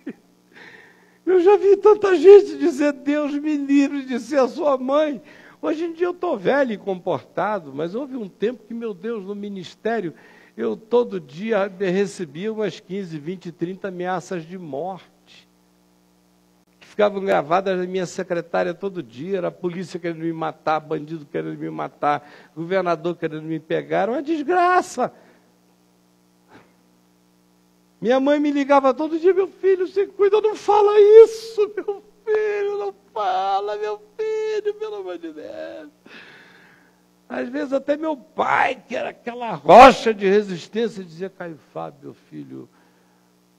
Eu já vi tanta gente dizer, Deus me livre de ser a sua mãe. Hoje em dia eu estou velho e comportado, mas houve um tempo que, meu Deus, no ministério, eu todo dia recebia umas 15, 20, 30 ameaças de morte. Que ficavam gravadas na minha secretária todo dia, era a polícia querendo me matar, bandido querendo me matar, governador querendo me pegar, era uma desgraça. Minha mãe me ligava todo dia, meu filho, você cuida, não fala isso, meu filho, não fala, meu filho, pelo amor de Deus. Às vezes até meu pai, que era aquela rocha de resistência, dizia, Caifás, meu filho,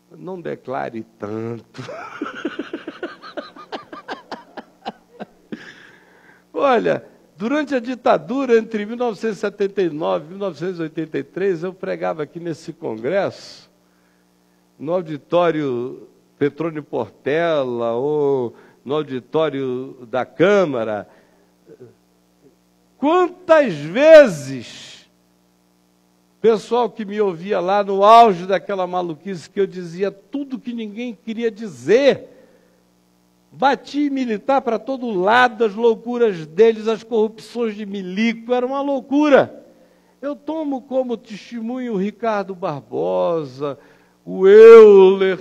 não declare tanto. Olha, durante a ditadura, entre 1979 e 1983, eu pregava aqui nesse congresso, no auditório Petrônio Portela, ou no auditório da Câmara. Quantas vezes, pessoal que me ouvia lá no auge daquela maluquice, que eu dizia tudo que ninguém queria dizer, bati militar para todo lado, as loucuras deles, as corrupções de milico, era uma loucura. Eu tomo como testemunho o Ricardo Barbosa, o Euler,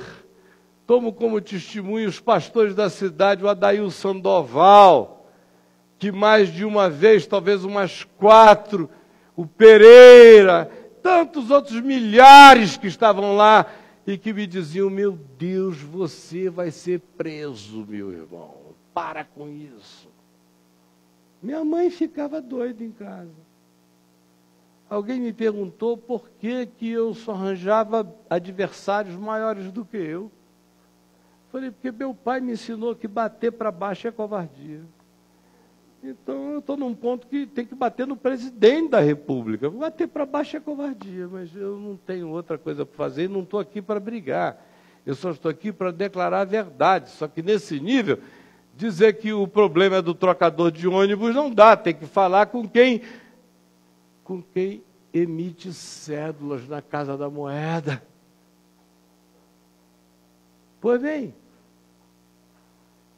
tomo como testemunho os pastores da cidade, o Adail Sandoval, que mais de uma vez, talvez umas 4, o Pereira, tantos outros milhares que estavam lá e que me diziam, meu Deus, você vai ser preso, meu irmão, para com isso. Minha mãe ficava doida em casa. Alguém me perguntou por que eu só arranjava adversários maiores do que eu. Falei, porque meu pai me ensinou que bater para baixo é covardia. Então, eu estou num ponto que tem que bater no presidente da República. Bater para baixo é covardia, mas eu não tenho outra coisa para fazer e não estou aqui para brigar. Eu só estou aqui para declarar a verdade. Só que nesse nível, dizer que o problema é do trocador de ônibus não dá. Tem que falar com quem emite cédulas na Casa da Moeda. Pois bem,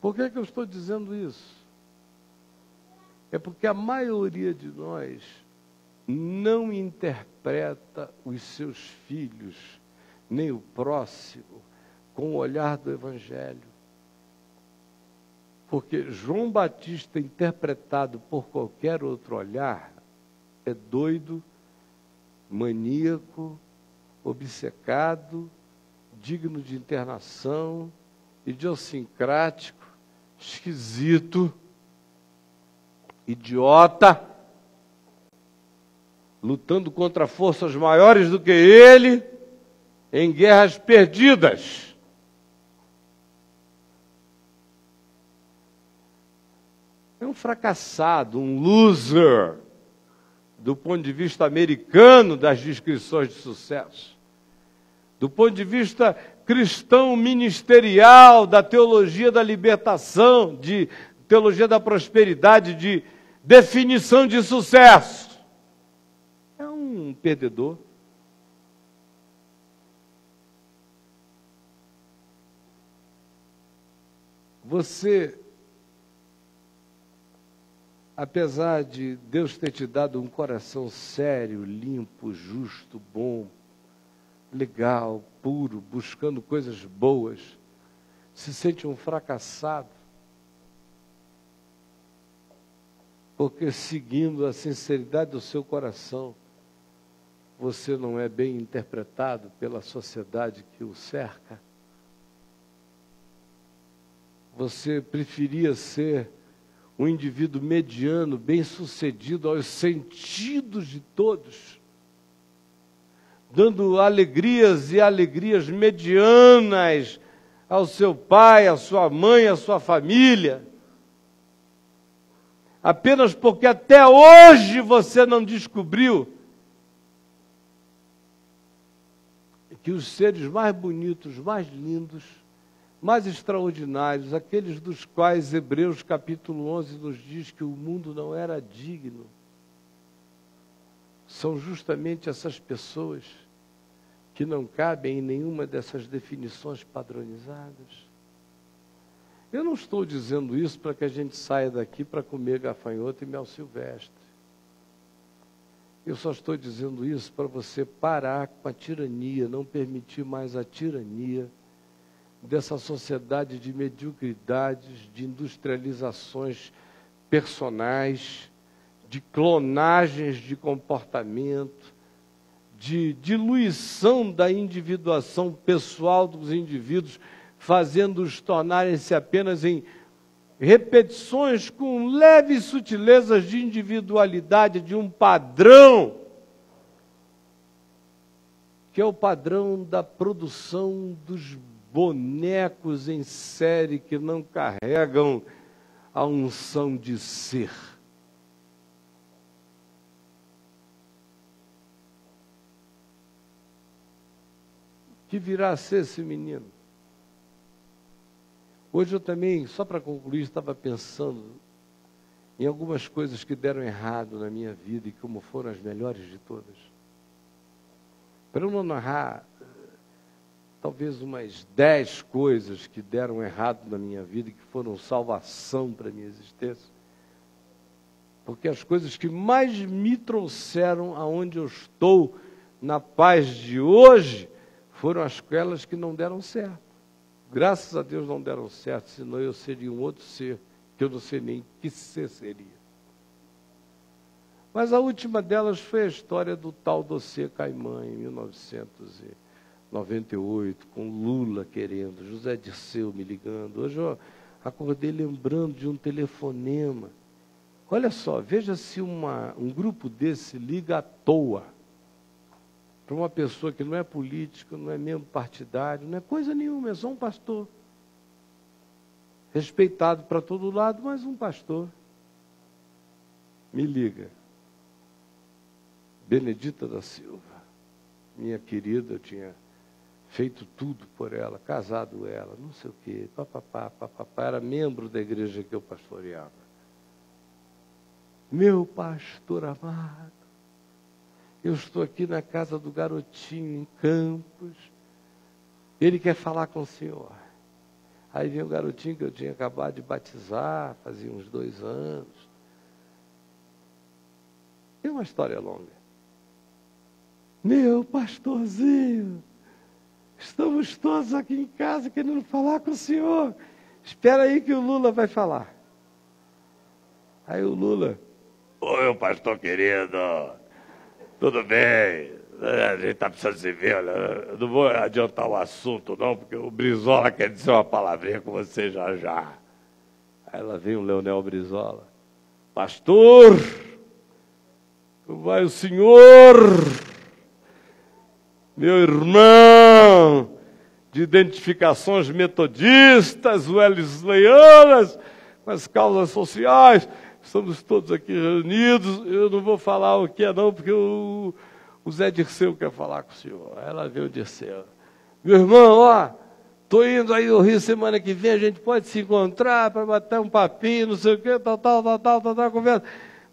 por que eu estou dizendo isso? É porque a maioria de nós não interpreta os seus filhos, nem o próximo, com o olhar do Evangelho. Porque João Batista, interpretado por qualquer outro olhar, é doido, maníaco, obcecado, digno de internação, idiosincrático, esquisito, idiota, lutando contra forças maiores do que ele, em guerras perdidas. É um fracassado, um loser, do ponto de vista americano das descrições de sucesso. Do ponto de vista cristão ministerial, da teologia da libertação, de teologia da prosperidade, de definição de sucesso. É um perdedor. Você, apesar de Deus ter te dado um coração sério, limpo, justo, bom, legal, puro, buscando coisas boas, se sente um fracassado, porque seguindo a sinceridade do seu coração, você não é bem interpretado pela sociedade que o cerca. Você preferia ser um indivíduo mediano, bem-sucedido aos sentidos de todos, dando alegrias e alegrias medianas ao seu pai, à sua mãe, à sua família, apenas porque até hoje você não descobriu que os seres mais bonitos, mais lindos, mais extraordinários, aqueles dos quais Hebreus capítulo 11 nos diz que o mundo não era digno, são justamente essas pessoas que não cabem em nenhuma dessas definições padronizadas. Eu não estou dizendo isso para que a gente saia daqui para comer gafanhoto e mel silvestre. Eu só estou dizendo isso para você parar com a tirania, não permitir mais a tirania dessa sociedade de mediocridades, de industrializações personais, de clonagens de comportamento, de diluição da individuação pessoal dos indivíduos, fazendo-os tornarem-se apenas em repetições com leves sutilezas de individualidade, de um padrão, que é o padrão da produção dos bonecos em série que não carregam a unção de ser. Que virá a ser esse menino? Hoje eu também, só para concluir, estava pensando em algumas coisas que deram errado na minha vida e como foram as melhores de todas. Para eu não narrar talvez umas 10 coisas que deram errado na minha vida e que foram salvação para a minha existência. Porque as coisas que mais me trouxeram aonde eu estou, na paz de hoje, foram aquelas que não deram certo. Graças a Deus não deram certo, senão eu seria um outro ser, que eu não sei nem que ser seria. Mas a última delas foi a história do tal dossiê Caimã, em 1998, com Lula querendo, José Dirceu me ligando. Hoje eu acordei lembrando de um telefonema. Olha só, veja se um grupo desse liga à toa para uma pessoa que não é política, não é membro partidário, não é coisa nenhuma, é só um pastor. Respeitado para todo lado, mas um pastor. Me liga. Benedita da Silva, minha querida, eu tinha feito tudo por ela, casado ela, não sei o quê, papapá, era membro da igreja que eu pastoreava. Meu pastor amado, eu estou aqui na casa do garotinho em Campos, ele quer falar com o senhor. Aí vem o garotinho que eu tinha acabado de batizar, fazia uns 2 anos. É uma história longa. Meu pastorzinho, estamos todos aqui em casa querendo falar com o senhor. Espera aí que o Lula vai falar. Aí o Lula, oi, pastor querido, tudo bem? A gente está precisando se ver, olha, eu não vou adiantar o assunto, não, porque o Brizola quer dizer uma palavrinha com você já já. Aí lá vem o Leonel Brizola. Pastor, vai o senhor, meu irmão, de identificações metodistas, wesleyananas, com as causas sociais, estamos todos aqui reunidos. Eu não vou falar o que é não, porque o Zé Dirceu quer falar com o senhor. Aí lá vem o Dirceu. Meu irmão, ó, estou indo aí ao Rio semana que vem, a gente pode se encontrar para bater um papinho, não sei o quê, tal, conversa.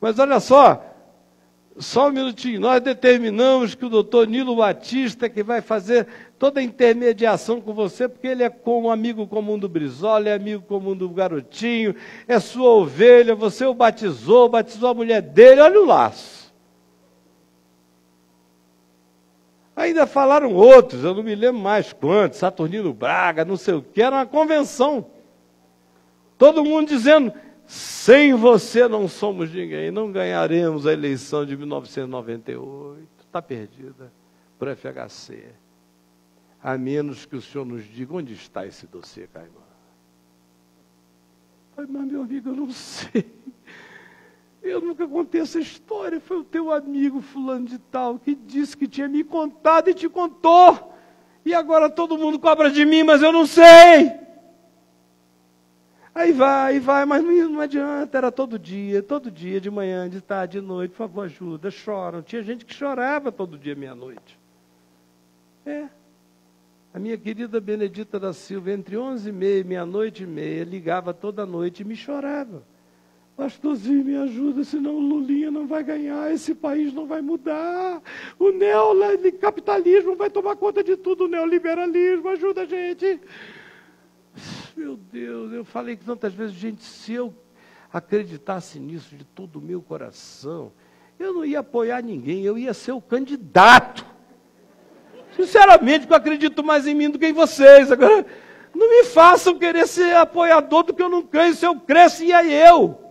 Mas olha só um minutinho, nós determinamos que o doutor Nilo Batista, que vai fazer toda a intermediação com você, porque ele é um amigo comum do Brizola, é amigo comum do garotinho, é sua ovelha, você o batizou a mulher dele, olha o laço. Ainda falaram outros, eu não me lembro mais quantos, Saturnino Braga, não sei o que, era uma convenção. Todo mundo dizendo, sem você não somos ninguém, não ganharemos a eleição de 1998. Está perdida por FHC. A menos que o senhor nos diga onde está esse dossiê, Caimã. Mas, meu amigo, eu não sei. Eu nunca contei essa história. Foi o teu amigo fulano de tal que disse que tinha me contado e te contou. E agora todo mundo cobra de mim, mas eu não sei. Aí vai, mas não adianta, era todo dia, de manhã, de tarde, de noite, por favor, ajuda, choram. Tinha gente que chorava todo dia, meia-noite. A minha querida Benedita da Silva, entre 11h30 e meia-noite e meia, ligava toda noite e me chorava. Pastorzinho, me ajuda, senão o Lulinha não vai ganhar, esse país não vai mudar. O neocapitalismo vai tomar conta de tudo, o neoliberalismo, ajuda a gente. Meu Deus, eu falei que tantas vezes, gente, se eu acreditasse nisso de todo o meu coração, eu não ia apoiar ninguém, eu ia ser o candidato. Sinceramente, porque eu acredito mais em mim do que em vocês. Agora, não me façam querer ser apoiador do que eu não creio. Se eu cresço, ia eu.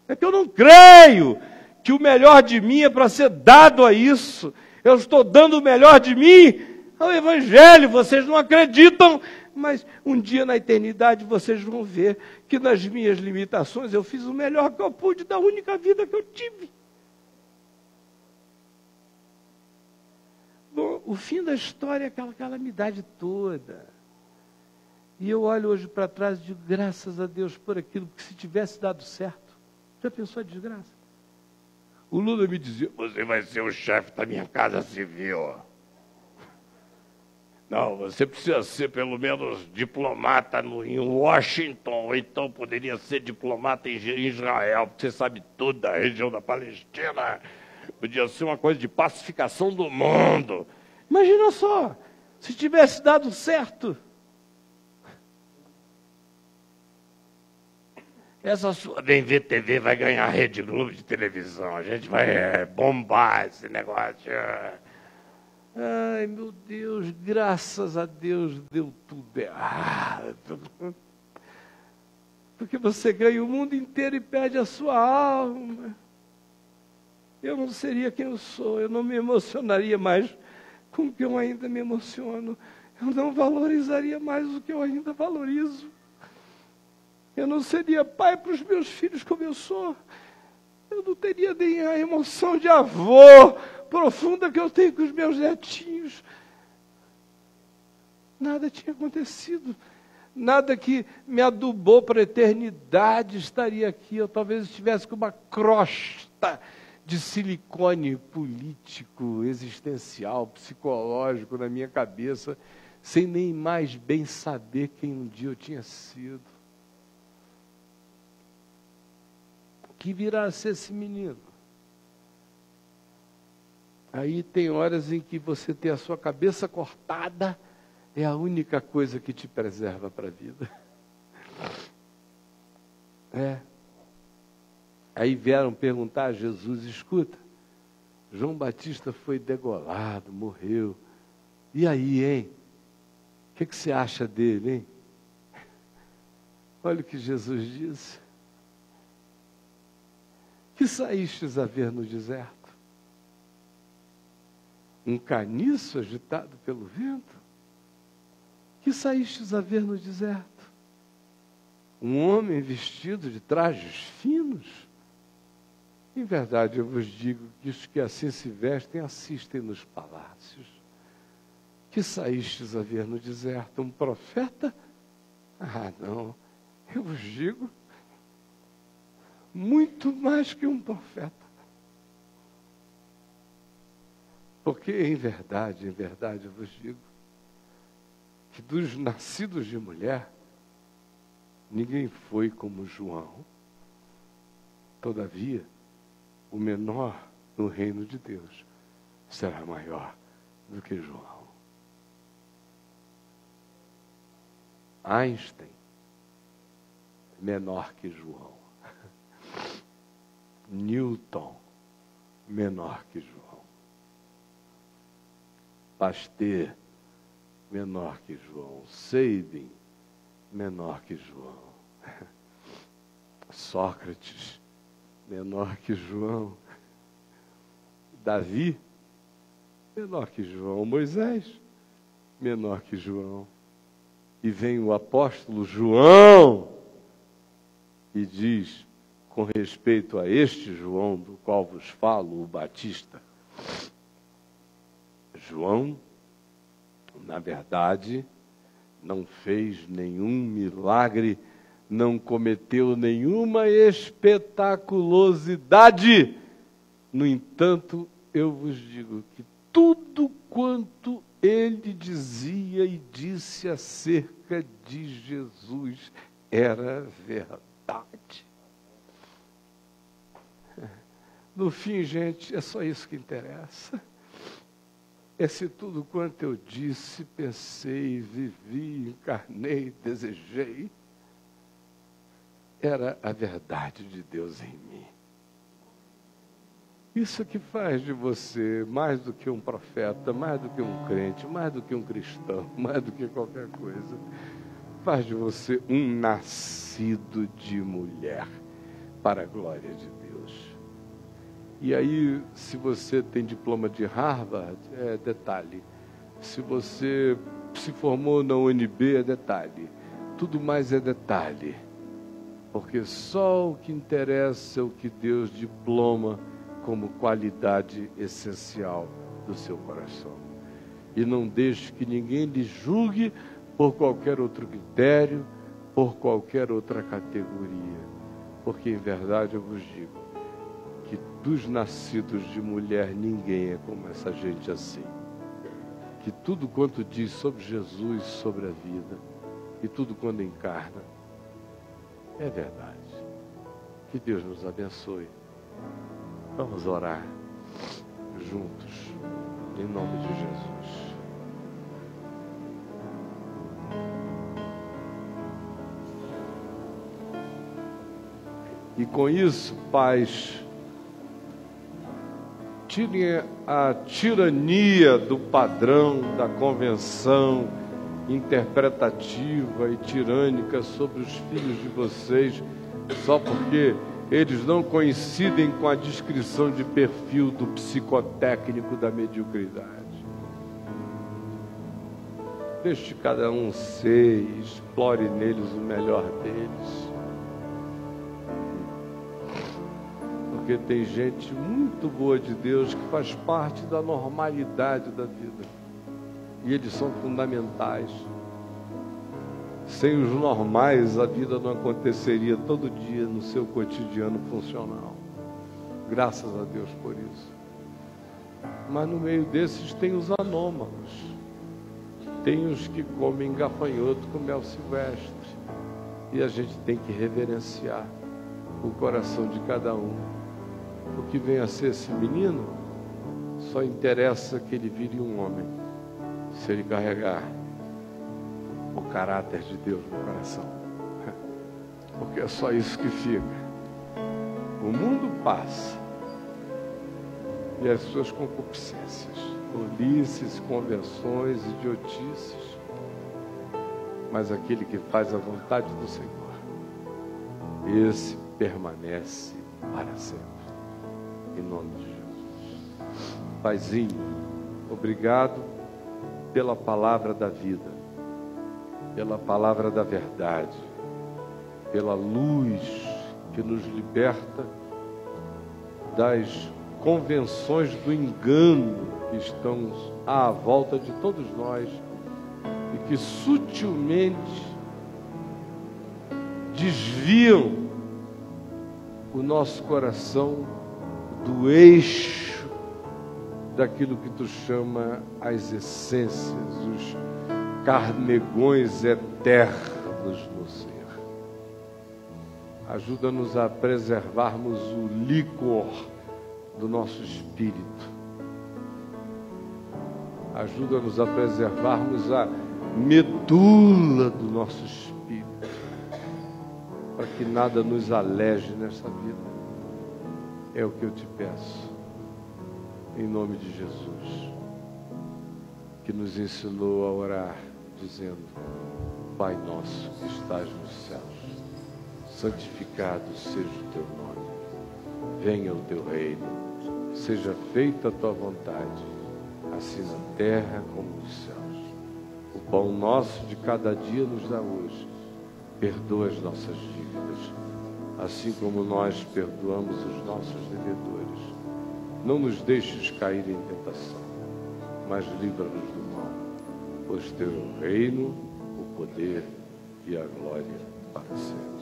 É que eu não creio que o melhor de mim é para ser dado a isso. Eu estou dando o melhor de mim ao Evangelho. Vocês não acreditam, mas um dia na eternidade vocês vão ver que nas minhas limitações eu fiz o melhor que eu pude da única vida que eu tive. Bom, o fim da história é aquela calamidade toda. E eu olho hoje para trás e digo, graças a Deus por aquilo, porque se tivesse dado certo, já pensou a desgraça? O Lula me dizia, você vai ser o chefe da minha casa civil. Não, você precisa ser pelo menos diplomata em Washington, ou então poderia ser diplomata em Israel, porque você sabe tudo da região da Palestina. Podia ser uma coisa de pacificação do mundo. Imagina só, se tivesse dado certo. Essa sua DMV-TV vai ganhar a Rede Globo de televisão. A gente vai bombar esse negócio. Ai, meu Deus, graças a Deus deu tudo errado. Porque você ganha o mundo inteiro e perde a sua alma. Eu não seria quem eu sou, eu não me emocionaria mais com o que eu ainda me emociono. Eu não valorizaria mais o que eu ainda valorizo. Eu não seria pai para os meus filhos como eu sou. Eu não teria nem a emoção de avô profunda que eu tenho com os meus netinhos. Nada tinha acontecido. Nada que me adubou para a eternidade estaria aqui. Eu talvez estivesse com uma crosta de silicone político, existencial, psicológico na minha cabeça, sem nem mais bem saber quem um dia eu tinha sido. Que virá a ser esse menino? Aí tem horas em que você tem a sua cabeça cortada, é a única coisa que te preserva para a vida. Aí vieram perguntar a Jesus, escuta, João Batista foi degolado, morreu. E aí, hein? O que você acha dele, hein? Olha o que Jesus disse. Que saístes a ver no deserto? Um caniço agitado pelo vento? Que saístes a ver no deserto? Um homem vestido de trajes finos? Em verdade, eu vos digo que os que assim se vestem assistem nos palácios. Que saístes a ver no deserto? Um profeta? Ah, não. Eu vos digo, muito mais que um profeta. Porque, em verdade, eu vos digo, que dos nascidos de mulher, ninguém foi como João. Todavia, o menor no reino de Deus será maior do que João. Einstein, menor que João. Newton, menor que João. Pasteur, menor que João. Sabin, menor que João. Sócrates, menor que João. Davi, menor que João. Moisés, menor que João. E vem o apóstolo João e diz, com respeito a este João, do qual vos falo, o Batista, João, na verdade, não fez nenhum milagre, não cometeu nenhuma espetaculosidade. No entanto, eu vos digo que tudo quanto ele dizia e disse acerca de Jesus era verdade. No fim, gente, é só isso que interessa. É se tudo quanto eu disse, pensei, vivi, encarnei, desejei, era a verdade de Deus em mim. Isso que faz de você mais do que um profeta, mais do que um crente, mais do que um cristão, mais do que qualquer coisa, faz de você um nascido de mulher, para a glória de Deus. E aí, se você tem diploma de Harvard, é detalhe. Se você se formou na UNB, é detalhe. Tudo mais é detalhe. Porque só o que interessa é o que Deus diploma como qualidade essencial do seu coração. E não deixe que ninguém lhe julgue por qualquer outro critério, por qualquer outra categoria. Porque, em verdade, eu vos digo, que dos nascidos de mulher ninguém é como essa gente assim. Que tudo quanto diz sobre Jesus, sobre a vida, e tudo quando encarna, é verdade. Que Deus nos abençoe. Vamos orar juntos, em nome de Jesus. E com isso, pais, tirem a tirania do padrão da convenção interpretativa e tirânica sobre os filhos de vocês, só porque eles não coincidem com a descrição de perfil do psicotécnico da mediocridade. Deixe cada um ser e explore neles o melhor deles. Porque tem gente muito boa de Deus que faz parte da normalidade da vida. E eles são fundamentais. Sem os normais, a vida não aconteceria todo dia no seu cotidiano funcional. Graças a Deus por isso. Mas no meio desses tem os anômalos. Tem os que comem gafanhoto com mel silvestre. E a gente tem que reverenciar o coração de cada um. O que vem a ser esse menino, só interessa que ele vire um homem, se ele carregar o caráter de Deus no coração. Porque é só isso que fica. O mundo passa, e as suas concupiscências, tolices, conversões, idiotices, mas aquele que faz a vontade do Senhor, esse permanece para sempre. Em nome de Jesus. Paizinho, Obrigado pela palavra da vida, pela palavra da verdade, pela luz que nos liberta das convenções do engano que estão à volta de todos nós e que sutilmente desviam o nosso coração do eixo daquilo que tu chama as essências, os carnegões eternos no ser. Ajuda-nos a preservarmos o líquor do nosso espírito. Ajuda-nos a preservarmos a medula do nosso espírito, para que nada nos aleje nessa vida. É o que eu te peço, em nome de Jesus, que nos ensinou a orar, dizendo: Pai nosso que estás nos céus, santificado seja o teu nome, venha o teu reino, seja feita a tua vontade, assim na terra como nos céus. O pão nosso de cada dia nos dá hoje. Perdoa as nossas dívidas, assim como nós perdoamos os nossos devedores. Não nos deixes cair em tentação, mas livra-nos do mal, pois teu é o reino, o poder e a glória para sempre.